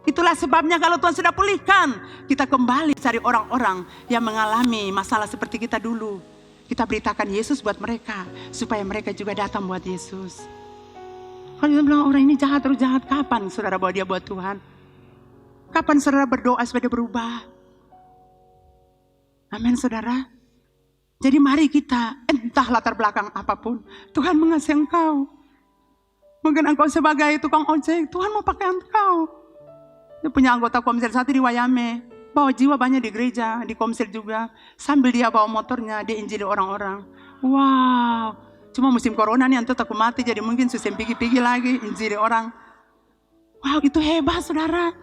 Itulah sebabnya kalau Tuhan sudah pulihkan, kita kembali cari orang-orang yang mengalami masalah seperti kita dulu. Kita beritakan Yesus buat mereka, supaya mereka juga datang buat Yesus. Kalau kita bilang orang ini jahat terus jahat, kapan saudara bawa dia buat Tuhan? Kapan saudara berdoa supaya dia berubah? Amin saudara. Jadi mari kita, entah latar belakang apapun, Tuhan mengasihi engkau. Mungkin engkau sebagai tukang ojek, Tuhan mau pakai engkau. Dia punya anggota komsel satu di Wayame, bawa jiwa banyak di gereja, di komsel juga. Sambil dia bawa motornya, dia injili orang-orang. Wow, cuma musim corona nih, antu takut mati, jadi mungkin susah pigi-pigi lagi, injili orang. Wow, itu hebat saudara.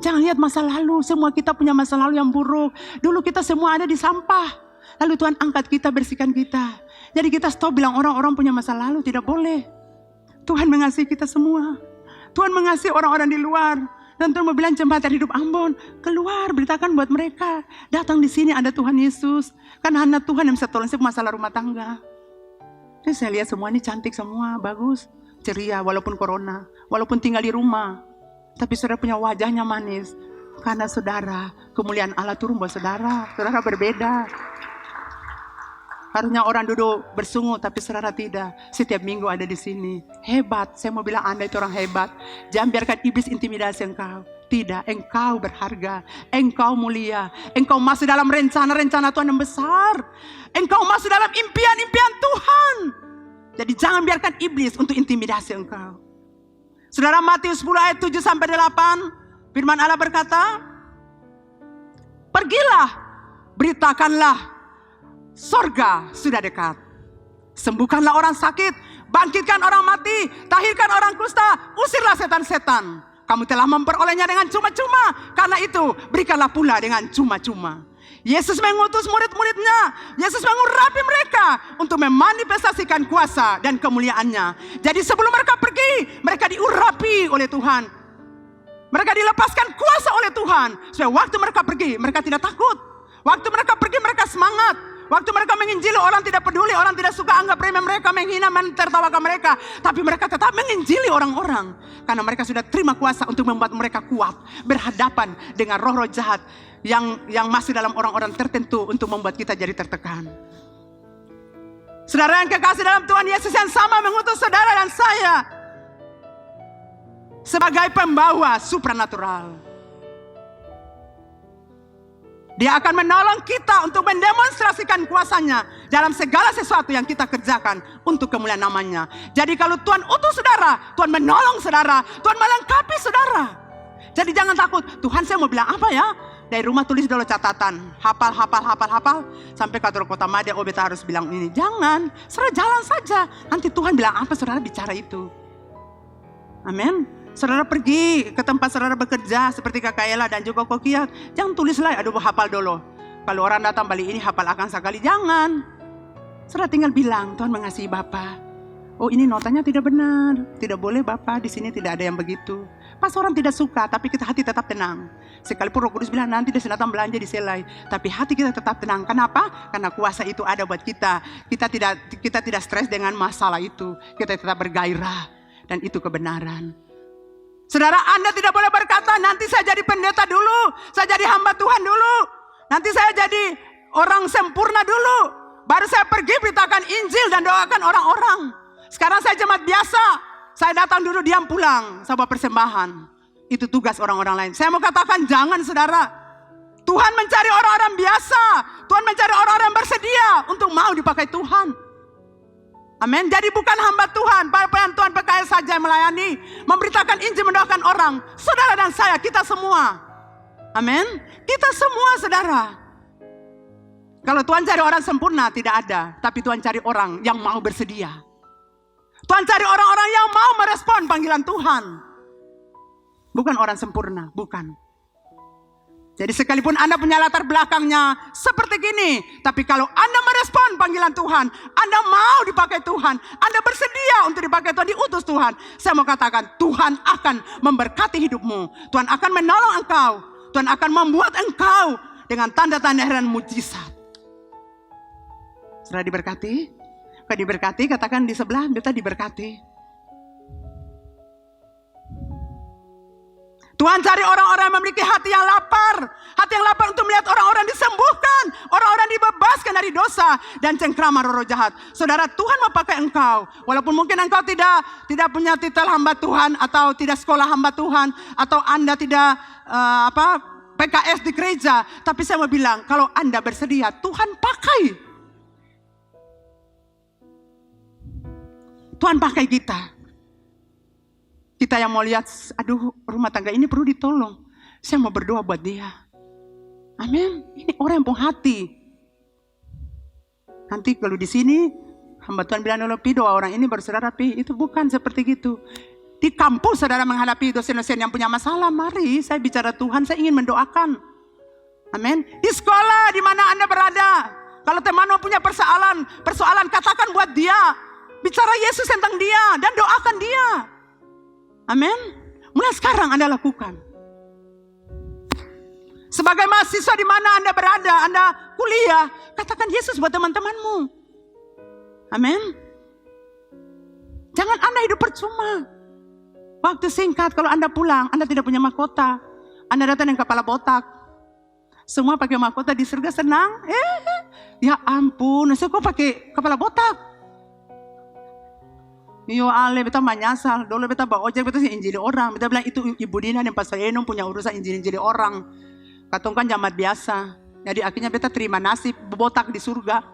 Jangan lihat masa lalu, semua kita punya masa lalu yang buruk. Dulu kita semua ada di sampah. Lalu Tuhan angkat kita, bersihkan kita. Jadi kita stop bilang orang-orang punya masa lalu, tidak boleh. Tuhan mengasihi kita semua. Tuhan mengasihi orang-orang di luar. Dan Tuhan mau bilang jembatan hidup Ambon, keluar beritakan buat mereka. Datang di sini ada Tuhan Yesus. Karena hanya Tuhan yang bisa tolong saya masalah rumah tangga. Jadi saya lihat semua ini cantik semua, bagus, ceria walaupun corona, walaupun tinggal di rumah. Tapi saudara punya wajahnya manis. Karena saudara, kemuliaan Allah turun buat saudara. Saudara berbeda. Harusnya orang duduk bersungut, tapi saudara tidak. Setiap minggu ada di sini. Hebat, saya mau bilang Anda itu orang hebat. Jangan biarkan iblis intimidasi engkau. Tidak, engkau berharga. Engkau mulia. Engkau masuk dalam rencana-rencana Tuhan yang besar. Engkau masuk dalam impian-impian Tuhan. Jadi jangan biarkan iblis untuk intimidasi engkau. Saudara, Matius 10 ayat 7 sampai 8. Firman Allah berkata, pergilah, beritakanlah, sorga sudah dekat. Sembuhkanlah orang sakit, bangkitkan orang mati, tahirkan orang kusta, usirlah setan-setan. Kamu telah memperolehnya dengan cuma-cuma, karena itu berikanlah pula dengan cuma-cuma. Yesus mengutus murid-muridnya, Yesus mengurapi mereka untuk memanifestasikan kuasa dan kemuliaannya. Jadi sebelum mereka pergi, mereka diurapi oleh Tuhan. Mereka dilepaskan kuasa oleh Tuhan, supaya waktu mereka pergi, mereka tidak takut. Waktu mereka pergi, mereka semangat. Waktu mereka menginjili, orang tidak peduli, orang tidak suka anggap remeh mereka, menghina, mentertawakan mereka. Tapi mereka tetap menginjili orang-orang. Karena mereka sudah terima kuasa untuk membuat mereka kuat. Berhadapan dengan roh-roh jahat yang masuk dalam orang-orang tertentu untuk membuat kita jadi tertekan. Saudara yang kekasih dalam Tuhan Yesus, yang sama mengutus saudara dan saya sebagai pembawa supranatural. Dia akan menolong kita untuk mendemonstrasikan kuasanya dalam segala sesuatu yang kita kerjakan untuk kemuliaan namanya. Jadi kalau Tuhan utus saudara, Tuhan menolong saudara, Tuhan melengkapi saudara. Jadi jangan takut, Tuhan saya mau bilang apa ya? Dari rumah tulis dulu catatan, hafal. Sampai kantor kota Madya, beta harus bilang ini. Jangan, saudara jalan saja. Nanti Tuhan bilang apa, saudara bicara itu. Amin. Saudara pergi ke tempat saudara bekerja seperti Kakak Ella dan juga Kokiat. Jangan tulislah, aduh hafal dulu. Kalau orang datang balik ini hafal akan sekali, jangan. Saudara tinggal bilang, Tuhan mengasihi Bapak. Oh ini notanya tidak benar, tidak boleh Bapak, di sini tidak ada yang begitu. Pas orang tidak suka, tapi kita hati tetap tenang. Sekalipun Roh Kudus bilang nanti dia datang belanja di selai, tapi hati kita tetap tenang. Kenapa? Karena kuasa itu ada buat kita. Kita tidak stres dengan masalah itu. Kita tetap bergairah dan itu kebenaran. Saudara, Anda tidak boleh berkata nanti saya jadi pendeta dulu, saya jadi hamba Tuhan dulu, nanti saya jadi orang sempurna dulu, baru saya pergi beritakan Injil dan doakan orang-orang. Sekarang saya jemaat biasa, saya datang dulu diam pulang, sama persembahan. Itu tugas orang-orang lain. Saya mau katakan jangan saudara. Tuhan mencari orang-orang biasa. Tuhan mencari orang-orang yang bersedia untuk mau dipakai Tuhan. Amin. Jadi bukan hamba Tuhan, pelayan Tuhan PKL saja yang melayani, memberitakan Injil, mendoakan orang. Saudara dan saya, kita semua. Amin. Kita semua saudara. Kalau Tuhan cari orang sempurna tidak ada, tapi Tuhan cari orang yang mau bersedia. Tuhan cari orang-orang yang mau merespon panggilan Tuhan. Bukan orang sempurna, bukan. Jadi sekalipun Anda punya latar belakangnya seperti gini, tapi kalau Anda merespon panggilan Tuhan, Anda mau dipakai Tuhan, Anda bersedia untuk dipakai Tuhan, diutus Tuhan. Saya mau katakan, Tuhan akan memberkati hidupmu. Tuhan akan menolong engkau. Tuhan akan membuat engkau dengan tanda-tanda dan mujizat. Sudah diberkati? Kalau diberkati, katakan di sebelah, kita diberkati. Tuhan cari orang-orang yang memiliki hati yang lapar. Hati yang lapar untuk melihat orang-orang disembuhkan. Orang-orang dibebaskan dari dosa dan cengkraman roh jahat. Saudara, Tuhan mau pakai engkau. Walaupun mungkin engkau tidak punya titel hamba Tuhan. Atau tidak sekolah hamba Tuhan. Atau Anda tidak PKS di gereja. Tapi saya mau bilang, kalau Anda bersedia, Tuhan pakai. Tuhan pakai kita. Kita yang mau lihat, aduh rumah tangga ini perlu ditolong. Saya mau berdoa buat dia. Amin. Ini orang yang punya hati. Nanti kalau di sini, hamba Tuhan bilang, doa orang ini baru saudara pi. Itu bukan seperti gitu. Di kampus saudara menghadapi dosen-dosen yang punya masalah. Mari saya bicara Tuhan, saya ingin mendoakan. Amin. Di sekolah, di mana Anda berada. Kalau temanmu punya persoalan katakan buat dia. Bicara Yesus tentang dia dan doakan dia. Amin. Mulai sekarang Anda lakukan. Sebagai mahasiswa di mana Anda berada, Anda kuliah, katakan Yesus buat teman-temanmu. Amin. Jangan Anda hidup percuma. Waktu singkat, kalau Anda pulang, Anda tidak punya mahkota. Anda datang dengan kepala botak. Semua pakai mahkota di surga senang. Ya ampun, saya kok pakai kepala botak. Yo ale beta menyasal, dulu beta bawa ojek beta injili orang, beta bilang itu Ibu Dina dan Pastor Enom punya urusan injili orang. Katong kan jamaat biasa, jadi akhirnya beta terima nasib botak di surga.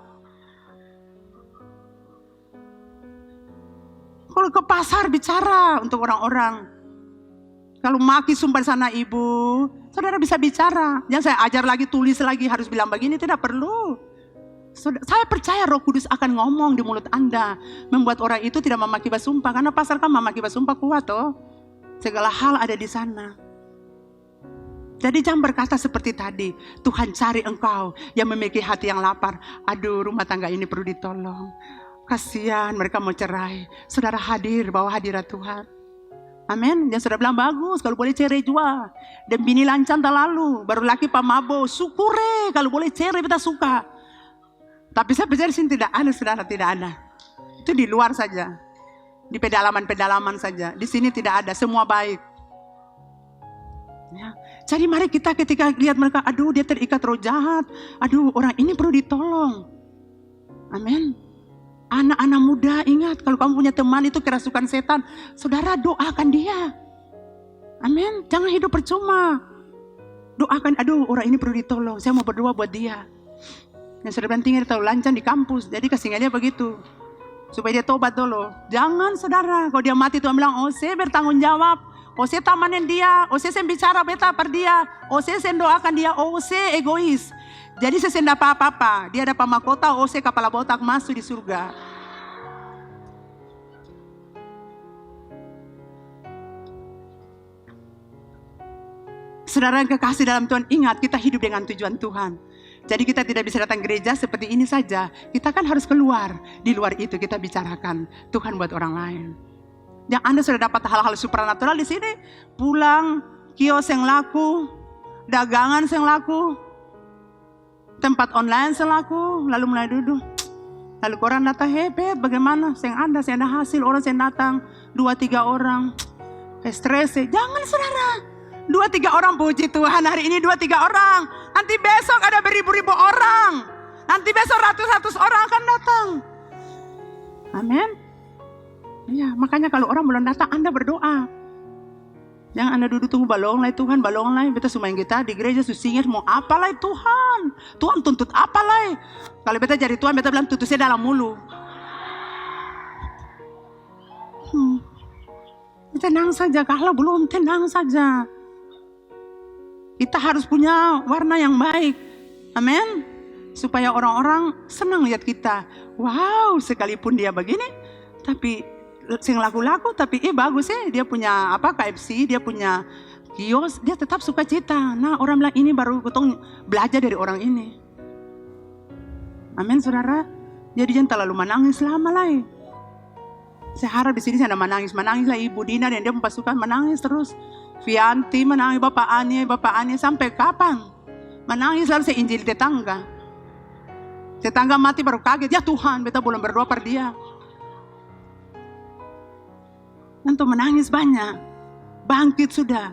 Kalau ke pasar bicara untuk orang-orang, kalau maki sumpah sana ibu, saudara bisa bicara. Yang saya ajar lagi, tulis lagi, harus bilang begini, tidak perlu. Saya percaya Roh Kudus akan ngomong di mulut Anda, membuat orang itu tidak memaki basumpah, karena pasar kan memaki basumpah kuat toh. Segala hal ada di sana. Jadi jangan berkata seperti tadi, Tuhan cari engkau yang memiliki hati yang lapar. Aduh, rumah tangga ini perlu ditolong. Kasihan mereka mau cerai. Saudara hadir, bawa hadirat Tuhan. Amin. Yang sudah bilang bagus, kalau boleh cerai juga. Dan bini lancan tak lalu, baru laki pamabo, syukure kalau boleh cerai kita suka. Tapi saya percaya di sini tidak ada, saudara, tidak ada. Itu di luar saja. Di pedalaman-pedalaman saja. Di sini tidak ada, semua baik. Ya. Jadi mari kita ketika lihat mereka, aduh dia terikat roh jahat. Aduh orang ini perlu ditolong. Amin. Anak-anak muda ingat, kalau kamu punya teman itu kerasukan setan, saudara doakan dia. Amin. Jangan hidup percuma. Doakan, aduh orang ini perlu ditolong, saya mau berdoa buat dia. Yang sudah penting dia tahu lancar di kampus, jadi kasihnya dia begitu. Supaya dia tobat dulu. Jangan saudara, kalau dia mati Tuhan bilang, oh saya bertanggung jawab. Ose tamanin dia, ose sen bicara beta per dia, ose sen doakan dia, ose egois. Jadi saya sen dapat apa-apa, dia dapat mahkota, ose kepala botak masuk di surga. Saudara yang kekasih dalam Tuhan, ingat kita hidup dengan tujuan Tuhan. Jadi kita tidak bisa datang gereja seperti ini saja. Kita kan harus keluar. Di luar itu kita bicarakan Tuhan buat orang lain. Yang Anda sudah dapat hal-hal supranatural di sini. Pulang, kios yang laku, dagangan yang laku, tempat online yang laku. Lalu mulai duduk. Lalu orang datang hebat, bagaimana? Yang ada hasil, orang yang datang 2-3 orang. Stres, jangan saudara. 2-3 orang puji Tuhan hari ini 2-3 orang. Nanti besok ada beribu-ribu orang. Nanti besok ratus-ratus orang akan datang. Amin. Ya, makanya kalau orang belum datang Anda berdoa. Jangan Anda duduk tunggu balong lah Tuhan, balong lah. Beta sumain kita di gereja susingir mau apa lah Tuhan. Tuhan tuntut apa lah. Kalau beta jadi Tuhan beta bilang tutusnya dalam mulu. Tenang saja, kalau belum tenang saja. Kita harus punya warna yang baik. Amin. Supaya orang-orang senang lihat kita. Wow, sekalipun dia begini. Tapi sing laku-laku tapi bagus ya. Dia punya KFC, dia punya kios. Dia tetap suka cita. Nah orang bilang ini baru ketong belajar dari orang ini. Amin saudara. Jadi jangan terlalu menangis lama lah. Saya harap di sini saya ada menangis lah Ibu Dina dan dia pasukan menangis terus. Fianti menangis, Bapak Ani sampai kapan? Menangis lalu saya injil tetangga. Tetangga mati baru kaget, ya Tuhan, beta belum berdoa per dia. Nanti menangis banyak, bangkit sudah.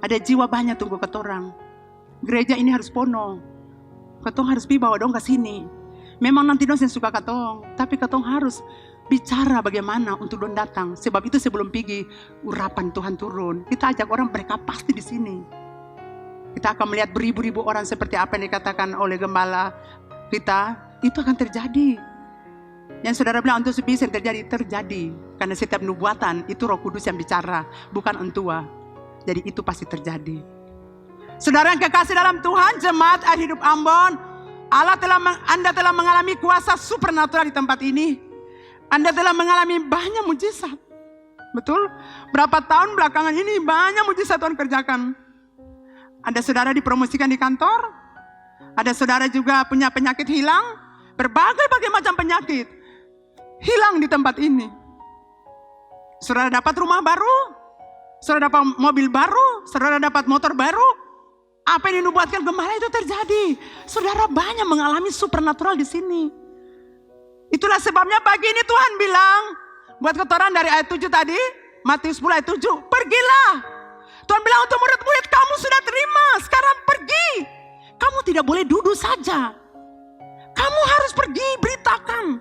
Ada jiwa banyak tunggu ketorang. Gereja ini harus penuh. Ketong harus bawa dong ke sini. Memang nanti dong yang suka ketong, tapi ketong harus bicara bagaimana untuk dong datang. Sebab itu sebelum pergi urapan Tuhan turun. Kita ajak orang, mereka pasti di sini. Kita akan melihat beribu-ribu orang seperti apa yang dikatakan oleh gembala kita. Itu akan terjadi. Yang saudara bilang untuk bisa terjadi. Karena setiap nubuatan itu Roh Kudus yang bicara, bukan entua. Jadi itu pasti terjadi. Saudara yang kekasih dalam Tuhan, jemaat Air Hidup Ambon, Anda telah mengalami kuasa supernatural di tempat ini. Anda telah mengalami banyak mujizat. Betul? Berapa tahun belakangan ini banyak mujizat Tuhan kerjakan. Ada saudara dipromosikan di kantor. Ada saudara juga punya penyakit hilang. Berbagai macam penyakit hilang di tempat ini. Saudara dapat rumah baru. Saudara dapat mobil baru. Saudara dapat motor baru. Apa yang dinubuatkan gembala itu terjadi. Saudara banyak mengalami supernatural di sini. Itulah sebabnya pagi ini Tuhan bilang, buat ketoran dari ayat 7 tadi, Matius 10 ayat 7, pergilah. Tuhan bilang untuk murid-murid, kamu sudah terima, sekarang pergi. Kamu tidak boleh duduk saja. Kamu harus pergi, beritakan.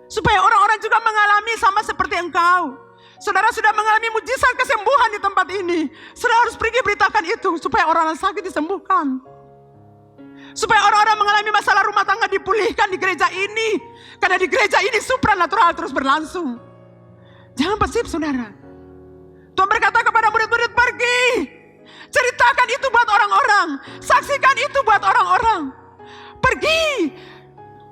Supaya orang-orang juga mengalami sama seperti engkau. Saudara sudah mengalami mujizat kesembuhan di tempat ini. Saudara harus pergi beritakan itu, supaya orang sakit disembuhkan. Supaya orang-orang mengalami masalah rumah tangga dipulihkan di gereja ini. Karena di gereja ini supranatural terus berlangsung. Jangan pasif saudara. Tuhan berkata kepada murid-murid, pergi. Ceritakan itu buat orang-orang. Saksikan itu buat orang-orang. Pergi.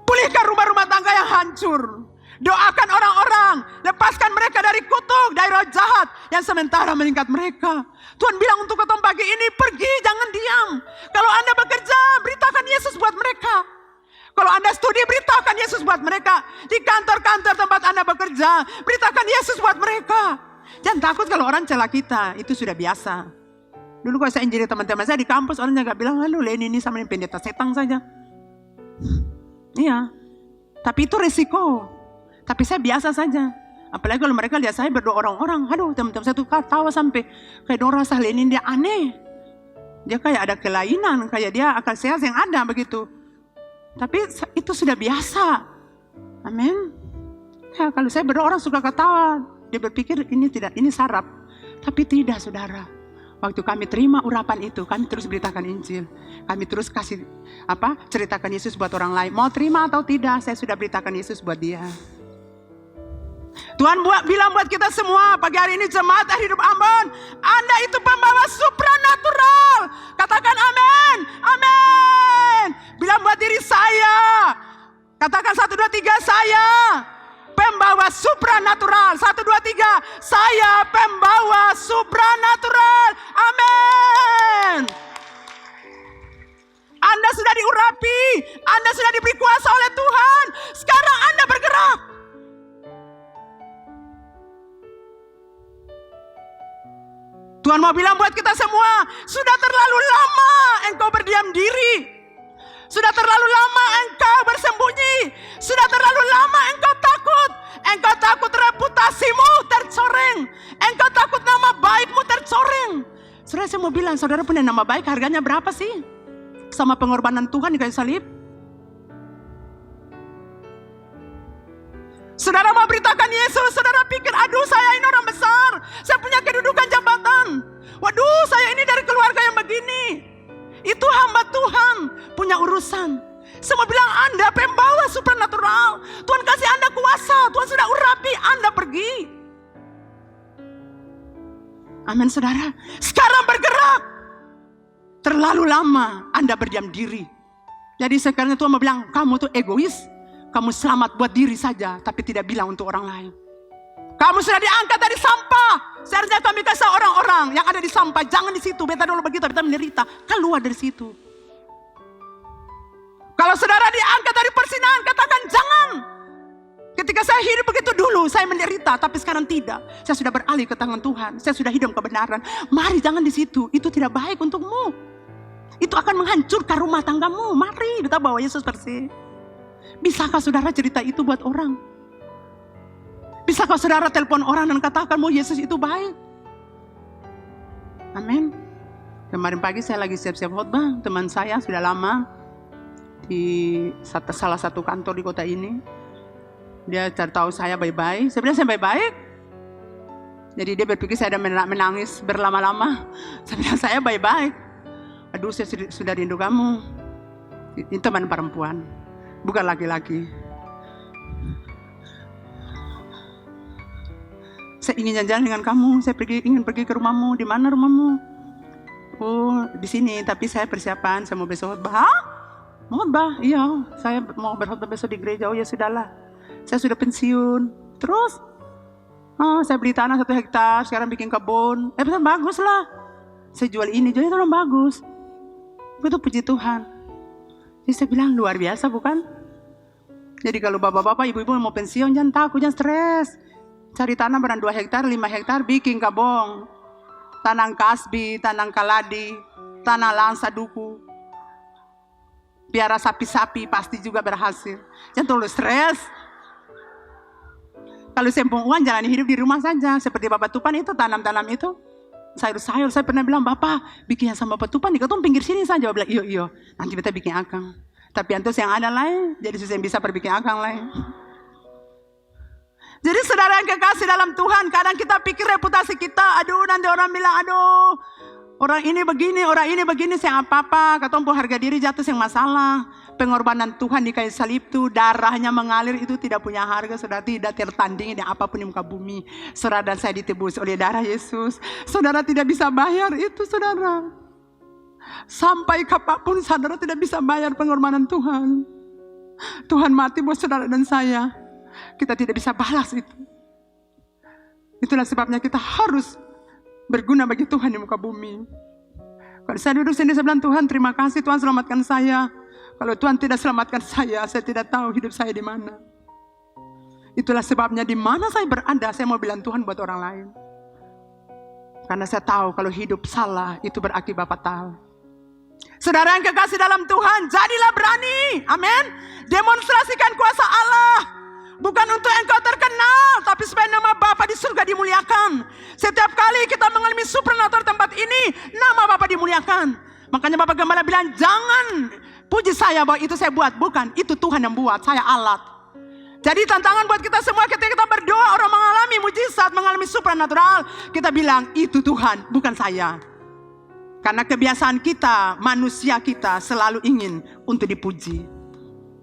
Pulihkan rumah-rumah tangga yang hancur. Doakan orang-orang. Lepaskan mereka dari kutuk, dari roh jahat yang sementara meningkat mereka. Tuhan bilang untuk ketemu pagi ini, pergi, jangan diam. Kalau Anda bekerja, beritakan Yesus buat mereka. Kalau Anda studi, beritakan Yesus buat mereka. Di kantor-kantor tempat Anda bekerja, beritakan Yesus buat mereka. Jangan takut kalau orang cela kita, itu sudah biasa. Dulu kalau saya injili teman-teman saya di kampus, orang juga bilang, halo Leni ini sama pendeta setan saja. Iya, tapi itu resiko. Tapi saya biasa saja. Apalagi kalau mereka lihat saya berdoa orang-orang. Aduh teman-teman saya tuh ketawa sampai kayak dong rasa Lenin dia aneh. Dia kayak ada kelainan. Kayak dia akal sehat yang ada begitu. Tapi itu sudah biasa. Amin. Ya, kalau saya berdoa orang suka ketawa. Dia berpikir ini sarap. Tapi tidak saudara. Waktu kami terima urapan itu, kami terus beritakan Injil. Kami terus ceritakan Yesus buat orang lain. Mau terima atau tidak, saya sudah beritakan Yesus buat dia. Tuhan bilang buat kita semua pagi hari ini jemaat Air Hidup Ambon, Tuhan mau bilang buat kita semua, sudah terlalu lama engkau berdiam diri. Sudah terlalu lama engkau bersembunyi. Sudah terlalu lama engkau takut. Engkau takut reputasimu tercoreng. Engkau takut nama baikmu tercoreng. Saudara, saya mau bilang, saudara punya nama baik harganya berapa sih? Sama pengorbanan Tuhan di kayu salib. Saudara mau beritakan Yesus, saudara pikir, aduh saya ini orang besar, saya punya kedudukan jabatan. Waduh, saya ini dari keluarga yang begini. Itu hamba Tuhan, punya urusan. Semua bilang Anda pembawa supernatural. Tuhan kasih Anda kuasa, Tuhan sudah urapi, Anda pergi. Amin saudara. Sekarang bergerak. Terlalu lama Anda berdiam diri. Jadi sekarang Tuhan mau bilang, kamu tuh egois. Kamu selamat buat diri saja, tapi tidak bilang untuk orang lain. Kamu sudah diangkat dari sampah. Seharusnya kami kasih orang-orang yang ada di sampah. Jangan di situ, beta dulu begitu, beta menderita. Keluar dari situ. Kalau saudara diangkat dari persinahan, katakan jangan. Ketika saya hidup begitu dulu, saya menderita, tapi sekarang tidak. Saya sudah beralih ke tangan Tuhan. Saya sudah hidup kebenaran. Mari jangan di situ, itu tidak baik untukmu. Itu akan menghancurkan rumah tanggamu. Mari kita bawa Yesus bersih. Bisakah saudara cerita itu buat orang? Bisakah saudara telepon orang dan katakan, mau Yesus itu baik? Amin. Kemarin pagi saya lagi siap-siap khotbah. Teman saya sudah lama di salah satu kantor di kota ini. Dia cari tahu saya baik-baik. Saya bilang saya baik-baik. Jadi dia berpikir saya ada menangis berlama-lama. Saya bilang saya baik-baik. Aduh, saya sudah rindu kamu. Ini teman perempuan, bukan laki-laki. Saya ingin jalan-jalan dengan kamu. Saya ingin pergi ke rumahmu. Di mana rumahmu? Oh, di sini. Tapi saya persiapan. Saya mau besok khotbah. Mau khotbah? Iya. Saya mau berkhotbah besok di gereja. Oh ya sudahlah. Saya sudah pensiun. Terus? Oh, saya beli tanah 1 hektar. Sekarang bikin kebun. Betul, bagus lah. Saya jual ini. Jual itu orang bagus. Itu puji Tuhan. Jadi saya bilang luar biasa bukan? Jadi kalau bapak-bapak, ibu-ibu mau pensiun, jangan takut, jangan stres. Cari tanah barang 2 hektar, 5 hektar, bikin kabong. Tanam kasbi, tanam kaladi, tanah langsa duku. Piara sapi-sapi pasti juga berhasil. Jangan terlalu stres. Kalau sempung uang, jalani hidup di rumah saja. Seperti Bapak Tupan itu, tanam-tanam itu. Sayur-sayur, saya pernah bilang, Bapak bikin yang sama Bapak Tupan, di ketemu pinggir sini saja. Bapak bilang, iyo, nanti kita bikin akang. Tapi antus yang ada lain, jadi susah yang bisa perbikin akang lain. Jadi saudara yang kekasih dalam Tuhan, kadang kita pikir reputasi kita, aduh nanti orang bilang, aduh orang ini begini, saya apa-apa, ketemu harga diri jatuh yang masalah. Pengorbanan Tuhan di kayu salib itu, darahnya mengalir itu tidak punya harga, saudara, tidak tertandingi dengan apapun di muka bumi. Saudara dan saya ditebus oleh darah Yesus. Saudara tidak bisa bayar itu, saudara. Sampai kapanpun saudara tidak bisa bayar pengorbanan Tuhan. Tuhan mati buat saudara dan saya. Kita tidak bisa balas itu. Itulah sebabnya kita harus berguna bagi Tuhan di muka bumi. Kalau saya duduk sini, saya bilang, Tuhan terima kasih, Tuhan selamatkan saya. Kalau Tuhan tidak selamatkan saya tidak tahu hidup saya di mana. Itulah sebabnya di mana saya berada, saya mau bilang Tuhan buat orang lain. Karena saya tahu kalau hidup salah itu berakibat fatal. Saudara yang kekasih dalam Tuhan, jadilah berani. Amin. Demonstrasikan kuasa Allah. Bukan untuk engkau terkenal, tapi supaya nama Bapa di surga dimuliakan. Setiap kali kita mengalami supernatural tempat ini, nama Bapa dimuliakan. Makanya Bapak Gembala bilang, jangan puji saya bahwa itu saya buat. Bukan, itu Tuhan yang buat, saya alat. Jadi tantangan buat kita semua ketika kita berdoa, orang mengalami mujizat, mengalami supernatural, kita bilang, itu Tuhan, bukan saya. Karena kebiasaan kita, manusia kita selalu ingin untuk dipuji.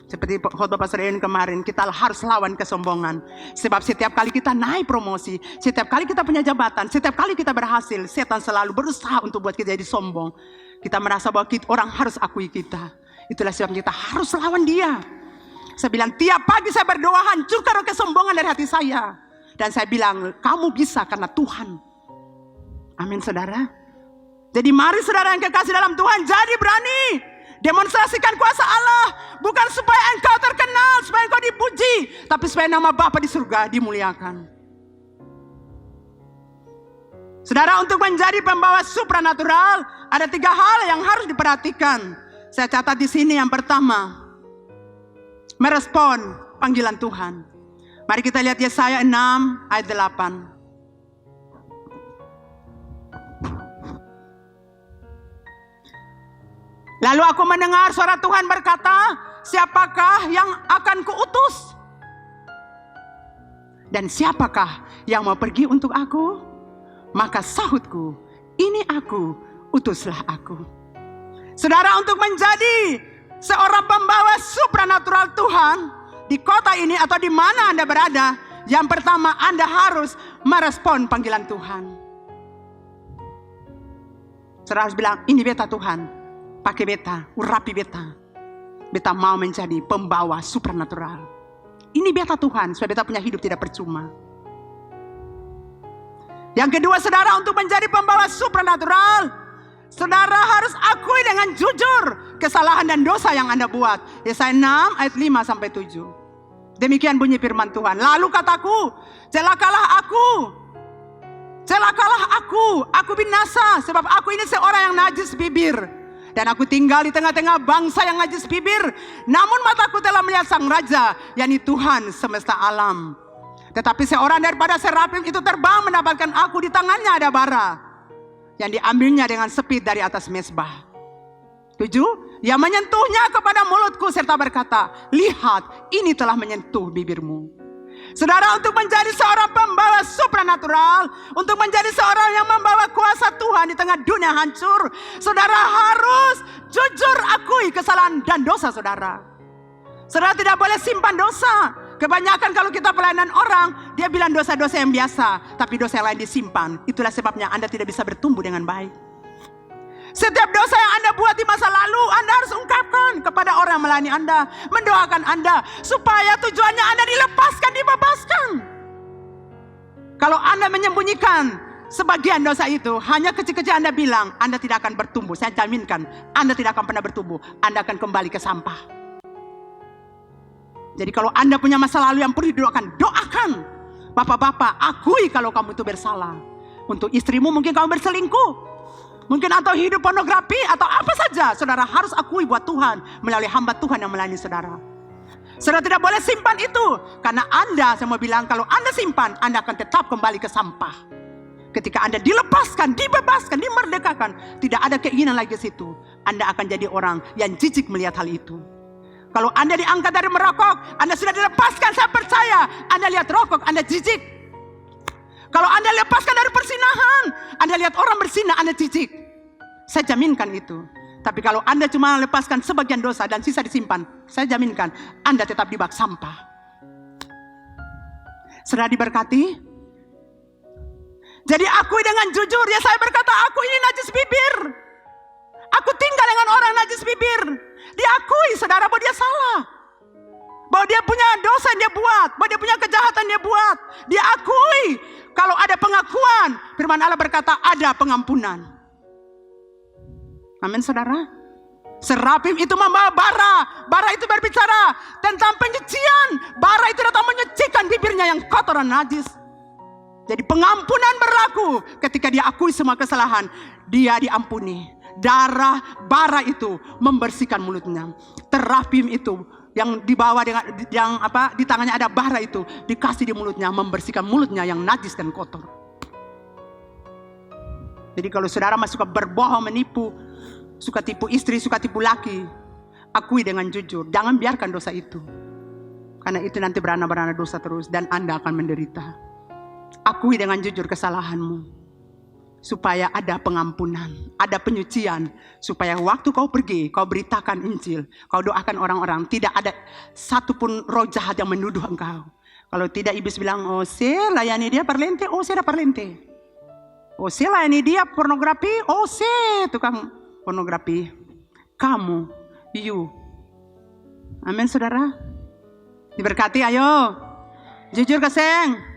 Seperti khotbah Pastor Ian kemarin, kita harus lawan kesombongan. Sebab setiap kali kita naik promosi, setiap kali kita punya jabatan, setiap kali kita berhasil, setan selalu berusaha untuk buat kita jadi sombong. Kita merasa bahwa orang harus akui kita. Itulah sebab kita harus lawan dia. Saya bilang, tiap pagi saya berdoa, hancurkan kesombongan dari hati saya. Dan saya bilang, kamu bisa karena Tuhan. Amin saudara. Jadi mari saudara yang kekasih dalam Tuhan, jadi berani. Demonstrasikan kuasa Allah. Bukan supaya engkau terkenal, supaya engkau dipuji, tapi supaya nama Bapa di surga dimuliakan. Saudara, untuk menjadi pembawa supranatural, ada 3 hal yang harus diperhatikan. Saya catat di sini. Yang pertama, merespon panggilan Tuhan. Mari kita lihat Yesaya 6 ayat 8. Lalu aku mendengar suara Tuhan berkata, siapakah yang akan kuutus? Dan siapakah yang mau pergi untuk aku? Maka sahutku, ini aku, utuslah aku. Saudara, untuk menjadi seorang pembawa supranatural Tuhan di kota ini atau di mana Anda berada, yang pertama Anda harus merespon panggilan Tuhan. Saudara harus bilang, ini beta Tuhan, pakai beta, urapi beta. Beta mau menjadi pembawa supranatural. Ini beta Tuhan, supaya beta punya hidup tidak percuma. Yang kedua, saudara, untuk menjadi pembawa supranatural, saudara harus akui dengan jujur kesalahan dan dosa yang Anda buat. Yesaya 6 ayat 5 sampai 7. Demikian bunyi firman Tuhan. Lalu kataku, celakalah aku binasa, sebab aku ini seorang yang najis bibir. Dan aku tinggal di tengah-tengah bangsa yang najis bibir. Namun mataku telah melihat sang raja, yakni Tuhan semesta alam. Tetapi seorang daripada serafim itu terbang mendapatkan aku, di tangannya ada bara yang diambilnya dengan sepit dari atas mezbah. 7. Ia menyentuhnya kepada mulutku serta berkata, lihat, ini telah menyentuh bibirmu. Saudara, untuk menjadi seorang pembawa supranatural, untuk menjadi seorang yang membawa kuasa Tuhan di tengah dunia hancur, saudara harus jujur akui kesalahan dan dosa saudara. Saudara tidak boleh simpan dosa. Kebanyakan kalau kita pelayanan orang, dia bilang dosa-dosa yang biasa, tapi dosa yang lain disimpan. Itulah sebabnya Anda tidak bisa bertumbuh dengan baik. Setiap dosa yang Anda buat di masa lalu, Anda harus ungkapkan kepada orang yang melayani Anda, mendoakan Anda, supaya tujuannya Anda dilepaskan, dibebaskan. Kalau Anda menyembunyikan sebagian dosa itu, hanya kecil-kecil Anda bilang, Anda tidak akan bertumbuh. Saya jaminkan, Anda tidak akan pernah bertumbuh. Anda akan kembali ke sampah. Jadi kalau Anda punya masa lalu yang perlu didoakan, doakan. Bapak-bapak, akui kalau kamu itu bersalah. Untuk istrimu mungkin kamu berselingkuh, mungkin atau hidup pornografi atau apa saja. Saudara harus akui buat Tuhan melalui hamba Tuhan yang melayani saudara. Saudara tidak boleh simpan itu. Karena Anda, saya mau bilang, kalau Anda simpan, Anda akan tetap kembali ke sampah. Ketika Anda dilepaskan, dibebaskan, dimerdekakan, tidak ada keinginan lagi ke situ. Anda akan jadi orang yang jijik melihat hal itu. Kalau Anda diangkat dari merokok, Anda sudah dilepaskan, saya percaya. Anda lihat rokok, Anda jijik. Kalau Anda lepaskan dari persinahan, Anda lihat orang bersinah, Anda jijik. Saya jaminkan itu. Tapi kalau Anda cuma lepaskan sebagian dosa dan sisa disimpan, saya jaminkan Anda tetap di bak sampah. Sudah diberkati? Jadi akui dengan jujur, ya saya berkata, aku ini najis bibir. Aku tinggal dengan orang najis bibir. Diakui saudara bahwa dia salah, bahwa dia punya dosa yang dia buat, bahwa dia punya kejahatan dia buat. Diakui. Kalau ada pengakuan, firman Allah berkata ada pengampunan. Amin saudara. Serafim itu membawa bara. Bara itu berbicara tentang penyucian. Bara itu datang menyucikan bibirnya yang kotor dan najis. Jadi pengampunan berlaku ketika dia akui semua kesalahan, dia diampuni. Darah bara itu membersihkan mulutnya. Terafim itu yang dibawa dengan di tangannya ada bara itu dikasih di mulutnya, membersihkan mulutnya yang najis dan kotor. Jadi kalau saudara masih suka berbohong, menipu, suka tipu istri, suka tipu laki, akui dengan jujur. Jangan biarkan dosa itu, karena itu nanti beranak-beranak dosa terus dan Anda akan menderita. Akui dengan jujur kesalahanmu, supaya ada pengampunan, ada penyucian. Supaya waktu kau pergi, kau beritakan Injil, kau doakan orang-orang, tidak ada satupun roh jahat yang menuduh engkau. Kalau tidak, iblis bilang, oh saya layani dia parlente, oh saya parlente. Oh saya layani dia pornografi, oh saya tukang pornografi. Kamu, you. Amin saudara. Diberkati, ayo. Jujur keseng.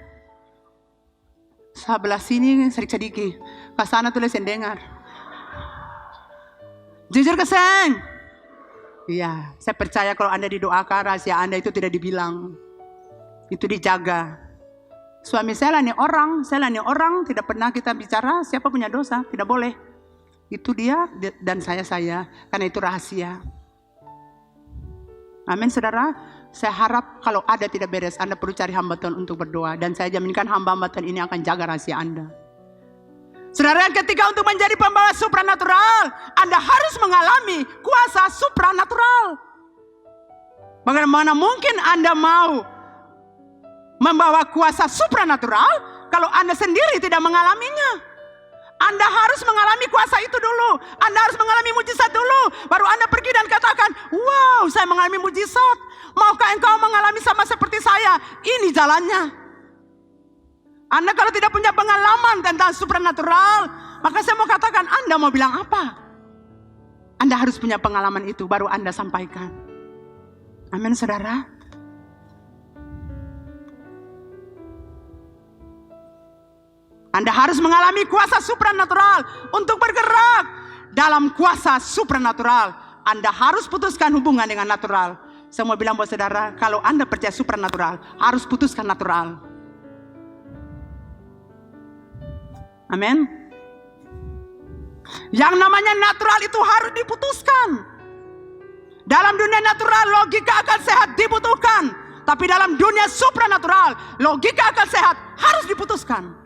Sebelah sini sedikit, ke sana tulis yang dengar. Jujur keseng. Iya, saya percaya kalau Anda didoakan, rahasia Anda itu tidak dibilang. Itu dijaga. Suami saya lah nih orang, tidak pernah kita bicara siapa punya dosa, tidak boleh. Itu dia dan saya, karena itu rahasia. Amin saudara, saya harap kalau ada tidak beres, Anda perlu cari hamba Tuhan untuk berdoa. Dan saya jaminkan hamba-hamba Tuhan ini akan jaga rahasia Anda. Saudara, ketika untuk menjadi pembawa supranatural, Anda harus mengalami kuasa supranatural. Bagaimana mungkin Anda mau membawa kuasa supranatural kalau Anda sendiri tidak mengalaminya? Anda harus mengalami kuasa itu dulu. Anda harus mengalami mujizat dulu. Baru Anda pergi dan katakan, wow, saya mengalami mujizat. Maukah engkau mengalami sama seperti saya? Ini jalannya. Anda kalau tidak punya pengalaman tentang supranatural, maka saya mau katakan, Anda mau bilang apa? Anda harus punya pengalaman itu, baru Anda sampaikan. Amin saudara. Anda harus mengalami kuasa supranatural untuk bergerak dalam kuasa supranatural. Anda harus putuskan hubungan dengan natural. Saya mau bilang buat saudara, kalau Anda percaya supranatural, harus putuskan natural. Amin. Yang namanya natural itu harus diputuskan. Dalam dunia natural, logika akal sehat dibutuhkan. Tapi dalam dunia supranatural, logika akal sehat harus diputuskan.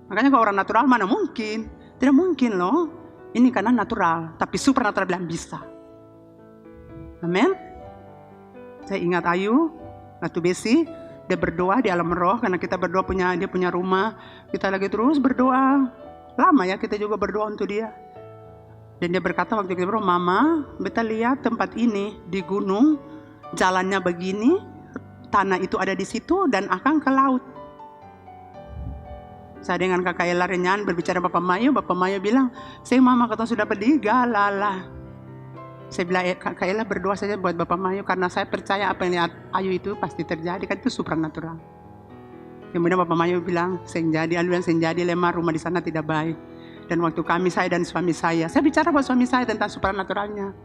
Makanya kalau orang natural mana mungkin? Tidak mungkin loh. Ini karena natural, tapi supranatural bilang bisa. Amin. Saya ingat Ayu, Ratu Besi, dia berdoa di alam roh, karena kita berdoa dia punya rumah. Kita lagi terus berdoa. Lama ya kita juga berdoa untuk dia. Dan dia berkata waktu kita berdoa, Mama, beta lihat tempat ini di gunung, jalannya begini, tanah itu ada di situ dan akan ke laut. Saya dengan kakak Ella Renyan berbicara Bapak Mayu bilang, saya Mama kata sudah pergi, galala. Saya bilang, kakak Ella berdoa saja buat Bapak Mayu, karena saya percaya apa yang lihat Ayu itu pasti terjadi, kan itu supranatural. Kemudian Bapak Mayu bilang, senjadi, aluan senjadi lemah, rumah di sana tidak baik. Dan waktu kami, saya dan suami saya bicara buat suami saya tentang supranaturalnya.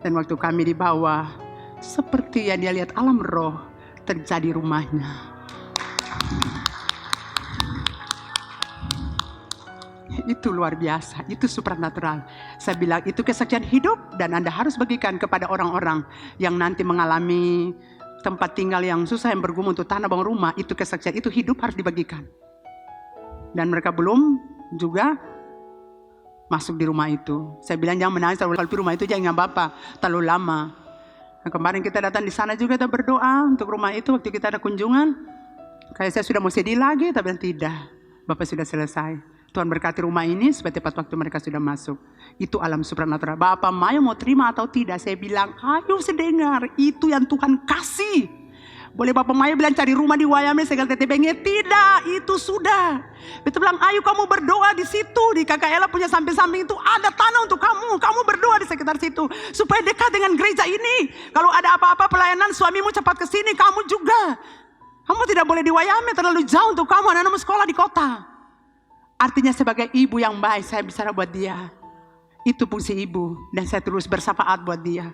Dan waktu kami di bawah, seperti yang dia lihat alam roh terjadi rumahnya. Itu luar biasa, itu supranatural. Saya bilang itu kesaksian hidup dan Anda harus bagikan kepada orang-orang yang nanti mengalami tempat tinggal yang susah, yang bergumul untuk tanah bangun rumah. Itu kesaksian, itu hidup harus dibagikan. Dan mereka belum juga masuk di rumah itu. Saya bilang jangan menangis kalau di rumah itu, jangan Bapak terlalu lama. Nah, kemarin kita datang di sana juga kita berdoa untuk rumah itu waktu kita ada kunjungan. Kayak saya sudah mau sedih lagi, tapi tidak. Bapak sudah selesai. Tuhan berkati rumah ini supaya tepat waktu mereka sudah masuk. Itu alam supranatural. Bapak Mayu mau terima atau tidak? Saya bilang, ayo sedengar. Itu yang Tuhan kasih. Boleh Bapak Mayu bilang cari rumah di Wayame segala TTP-nya. Tidak, itu sudah. Betul bilang, ayo kamu berdoa di situ. Di kakak Ella punya samping-samping itu ada tanah untuk kamu. Kamu berdoa di sekitar situ. Supaya dekat dengan gereja ini. Kalau ada apa-apa pelayanan suamimu cepat ke sini. Kamu juga. Kamu tidak boleh di Wayame, terlalu jauh untuk kamu. Anak-anak sekolah di kota. Artinya sebagai ibu yang baik saya bicara buat dia. Itu fungsi ibu. Dan saya terus bersafaat buat dia.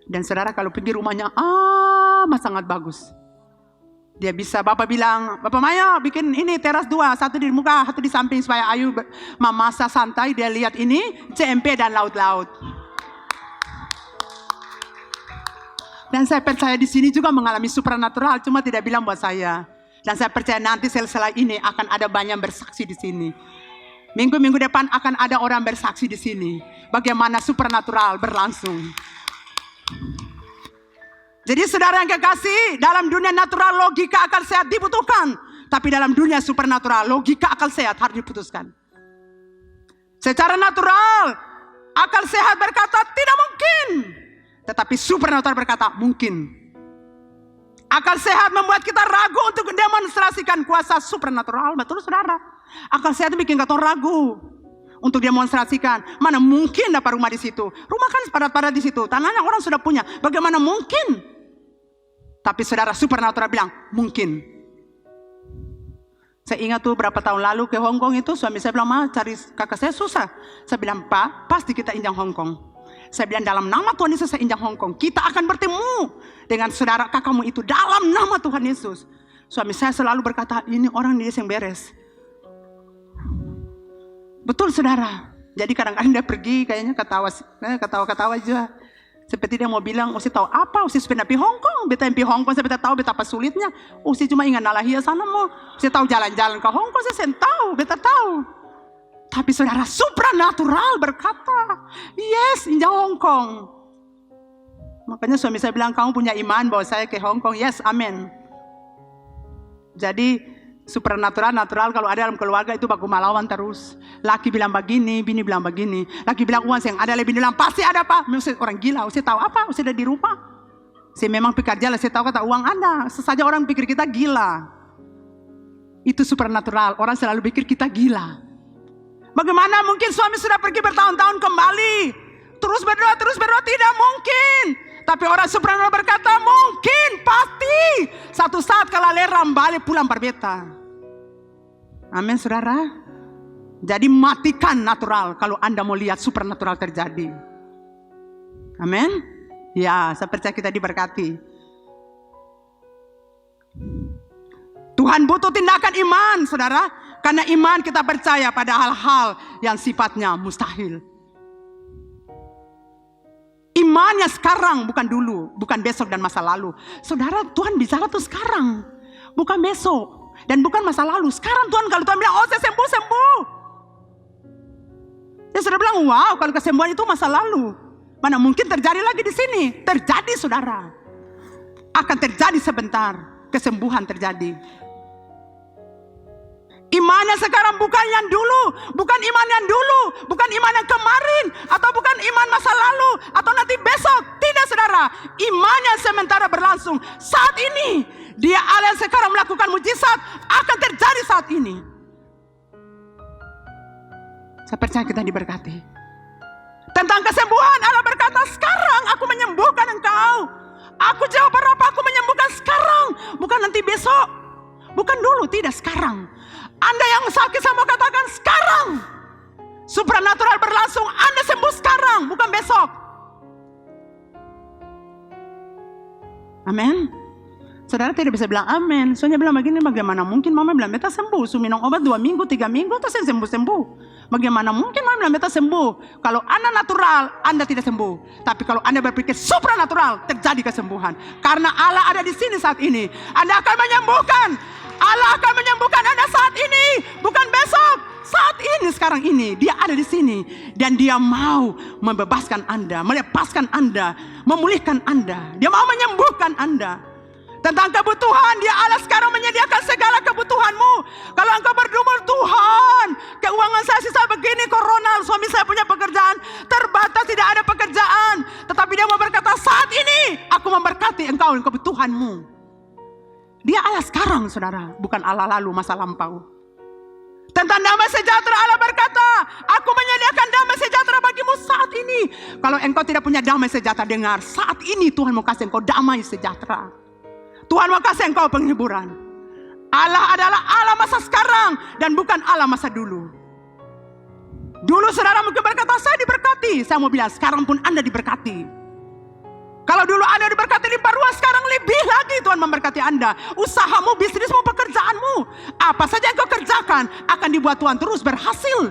Dan saudara kalau pergi rumahnya sangat bagus. Dia bisa, Bapak bilang, Bapak Maya bikin ini teras 2. Satu di muka, satu di samping. Supaya Ayu memasak santai. Dia lihat ini CMP dan laut-laut. Dan saya percaya di sini juga mengalami supranatural. Cuma tidak bilang buat saya. Dan saya percaya nanti setelah ini akan ada banyak bersaksi di sini. Minggu-minggu depan akan ada orang bersaksi di sini. Bagaimana supranatural berlangsung. Jadi saudara yang kekasih, dalam dunia natural logika akal sehat dibutuhkan. Tapi dalam dunia supranatural logika akal sehat harus diputuskan. Secara natural, akal sehat berkata tidak mungkin. Tetapi supranatural berkata mungkin. Akal sehat membuat kita ragu untuk mendemonstrasikan kuasa supranatural. Betul saudara? Akal sehat bikin kita ragu untuk demonstrasikan. Mana mungkin dapat rumah di situ? Rumah kan padat-padat di situ. Tanahnya orang sudah punya. Bagaimana mungkin? Tapi saudara supranatural bilang mungkin. Saya ingat tuh berapa tahun lalu ke Hong Kong itu suami saya bilang, Ma cari kakak saya susah. Saya bilang, Pak pasti kita injak Hong Kong. Saya bilang dalam nama Tuhan Yesus saya injak Hong Kong. Kita akan bertemu dengan saudara kakakmu itu dalam nama Tuhan Yesus. Suami saya selalu berkata, ini orang dia yang beres. Betul saudara. Jadi kadang-kadang dia pergi kayaknya ketawa-ketawa aja. Seperti dia mau bilang, usi tahu apa, usi sepeda pi Hong Kong, beta pi Hong Kong, saya tahu betapa sulitnya. Usi cuma ingat nalahia sana mau, usi tahu jalan-jalan ke Hong Kong, saya tahu, beta tahu. Tapi saudara supranatural berkata, yes, injak Hong Kong. Makanya suami saya bilang, kamu punya iman bahwa saya ke Hong Kong, yes, amin. Jadi supranatural, natural kalau ada dalam keluarga itu baku melawan terus. Laki bilang begini, bini bilang begini. Laki bilang uang yang ada, lebih bilang pasti ada pak. Maksud orang gila, saya tahu apa? Saya ada di rumah. Saya memang pekerja lah, saya tahu kata uang ada. Sesaja orang pikir kita gila. Itu supranatural. Orang selalu pikir kita gila. Bagaimana mungkin suami sudah pergi bertahun-tahun kembali? Terus berdoa, tidak mungkin. Tapi orang supranatural berkata mungkin, pasti. Satu saat kalau leram balik pulang berbeta. Amin saudara. Jadi matikan natural kalau Anda mau lihat supranatural terjadi. Amin. Ya, saya percaya kita diberkati. Tuhan butuh tindakan iman saudara. Karena iman kita percaya pada hal-hal yang sifatnya mustahil. Imannya sekarang, bukan dulu, bukan besok dan masa lalu. Saudara, Tuhan bicara tuh sekarang, bukan besok dan bukan masa lalu. Sekarang Tuhan, kalau Tuhan bilang, oh saya sembuh. Saya sudah bilang, wow, kalau kesembuhan itu masa lalu, mana mungkin terjadi lagi di sini? Terjadi, saudara. Akan terjadi sebentar, kesembuhan terjadi. Imannya sekarang bukan yang dulu, bukan iman yang dulu, bukan iman yang kemarin, atau bukan iman masa lalu, atau nanti besok. Tidak saudara, imannya sementara berlangsung. Saat ini, dia Allah yang sekarang melakukan mujizat, akan terjadi saat ini. Saya percaya kita diberkati. Tentang kesembuhan, Allah berkata, sekarang aku menyembuhkan engkau. Aku jawab berapa, aku menyembuhkan sekarang, bukan nanti besok. Bukan dulu, tidak sekarang. Anda yang sakit saya mau katakan sekarang. Supranatural berlangsung, Anda sembuh sekarang, bukan besok. Amin. Saudara tidak bisa bilang amin. Soalnya bilang begini, bagaimana mungkin mama bilang beta sembuh. So minum obat 2 minggu, 3 minggu, terus saya sembuh. Bagaimana mungkin mama bilang beta sembuh. Kalau Anda natural, Anda tidak sembuh. Tapi kalau Anda berpikir supranatural, terjadi kesembuhan. Karena Allah ada di sini saat ini. Anda akan menyembuhkan. Allah akan menyembuhkan Anda saat ini, bukan besok. Saat ini, sekarang ini, Dia ada di sini dan Dia mau membebaskan Anda, melepaskan Anda, memulihkan Anda. Dia mau menyembuhkan Anda. Tentang kebutuhan, Dia Allah sekarang menyediakan segala kebutuhanmu. Kalau engkau bergumul, Tuhan, keuangan saya sisa begini, corona, suami saya punya pekerjaan terbatas, tidak ada pekerjaan. Tetapi Dia mau berkata, saat ini aku memberkati engkau dan kebutuhanmu. Dia Allah sekarang saudara, bukan Allah lalu masa lampau. Tentang damai sejahtera Allah berkata, aku menyediakan damai sejahtera bagimu saat ini. Kalau engkau tidak punya damai sejahtera, dengar, saat ini Tuhan mau kasih engkau damai sejahtera. Tuhan mau kasih engkau penghiburan. Allah adalah Allah masa sekarang dan bukan Allah masa dulu. Dulu saudara mungkin berkata, saya diberkati. Saya mau bilang, sekarang pun Anda diberkati. Kalau dulu Anda diberkati limpah ruah, sekarang lebih lagi Tuhan memberkati Anda. Usahamu, bisnismu, pekerjaanmu, apa saja yang kau kerjakan akan dibuat Tuhan terus berhasil.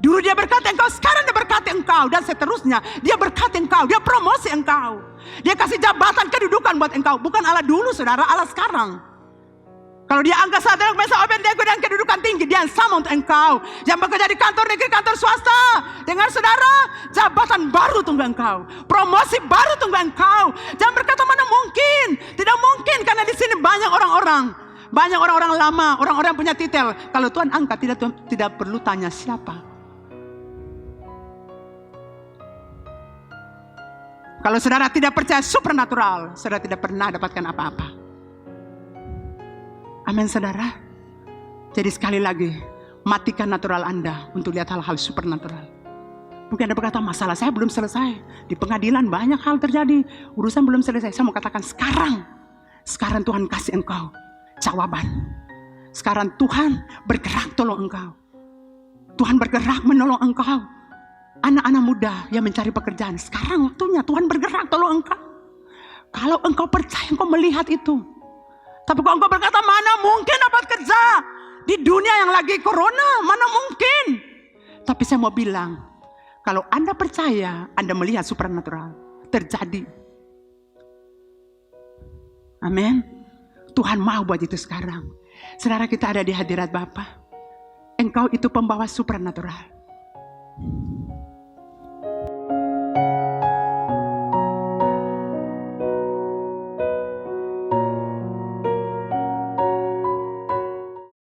Dulu Dia berkati engkau, sekarang Dia berkati engkau, dan seterusnya. Dia berkati engkau, Dia promosi engkau, Dia kasih jabatan kedudukan buat engkau. Bukan Allah dulu saudara, Allah sekarang. Kalau Dia angkat saudara Mesa Obed-Nego dan kedudukan tinggi, Dia yang sama untuk engkau. Yang bekerja di kantor negeri, kantor swasta. Dengar saudara, jabatan baru tunggu engkau, promosi baru tunggu engkau. Jangan berkata mana mungkin. Tidak mungkin, karena di sini banyak orang-orang lama, orang-orang punya titel. Kalau Tuhan angkat, tidak perlu tanya siapa. Kalau saudara tidak percaya supernatural, saudara tidak pernah dapatkan apa-apa. Amin saudara. Jadi sekali lagi, matikan natural Anda untuk lihat hal-hal supernatural. Mungkin Anda berkata, masalah saya belum selesai. Di pengadilan banyak hal terjadi, urusan belum selesai. Saya mau katakan sekarang Tuhan kasih engkau jawaban. Sekarang Tuhan bergerak tolong engkau. Tuhan bergerak menolong engkau. Anak-anak muda yang mencari pekerjaan, sekarang waktunya Tuhan bergerak tolong engkau. Kalau engkau percaya, engkau melihat itu. Tapi kalau engkau berkata, mana mungkin dapat kerja di dunia yang lagi corona, mana mungkin. Tapi saya mau bilang, kalau Anda percaya, Anda melihat supernatural terjadi. Amin. Tuhan mau buat itu sekarang. Saudara, kita ada di hadirat Bapa. Engkau itu pembawa supernatural.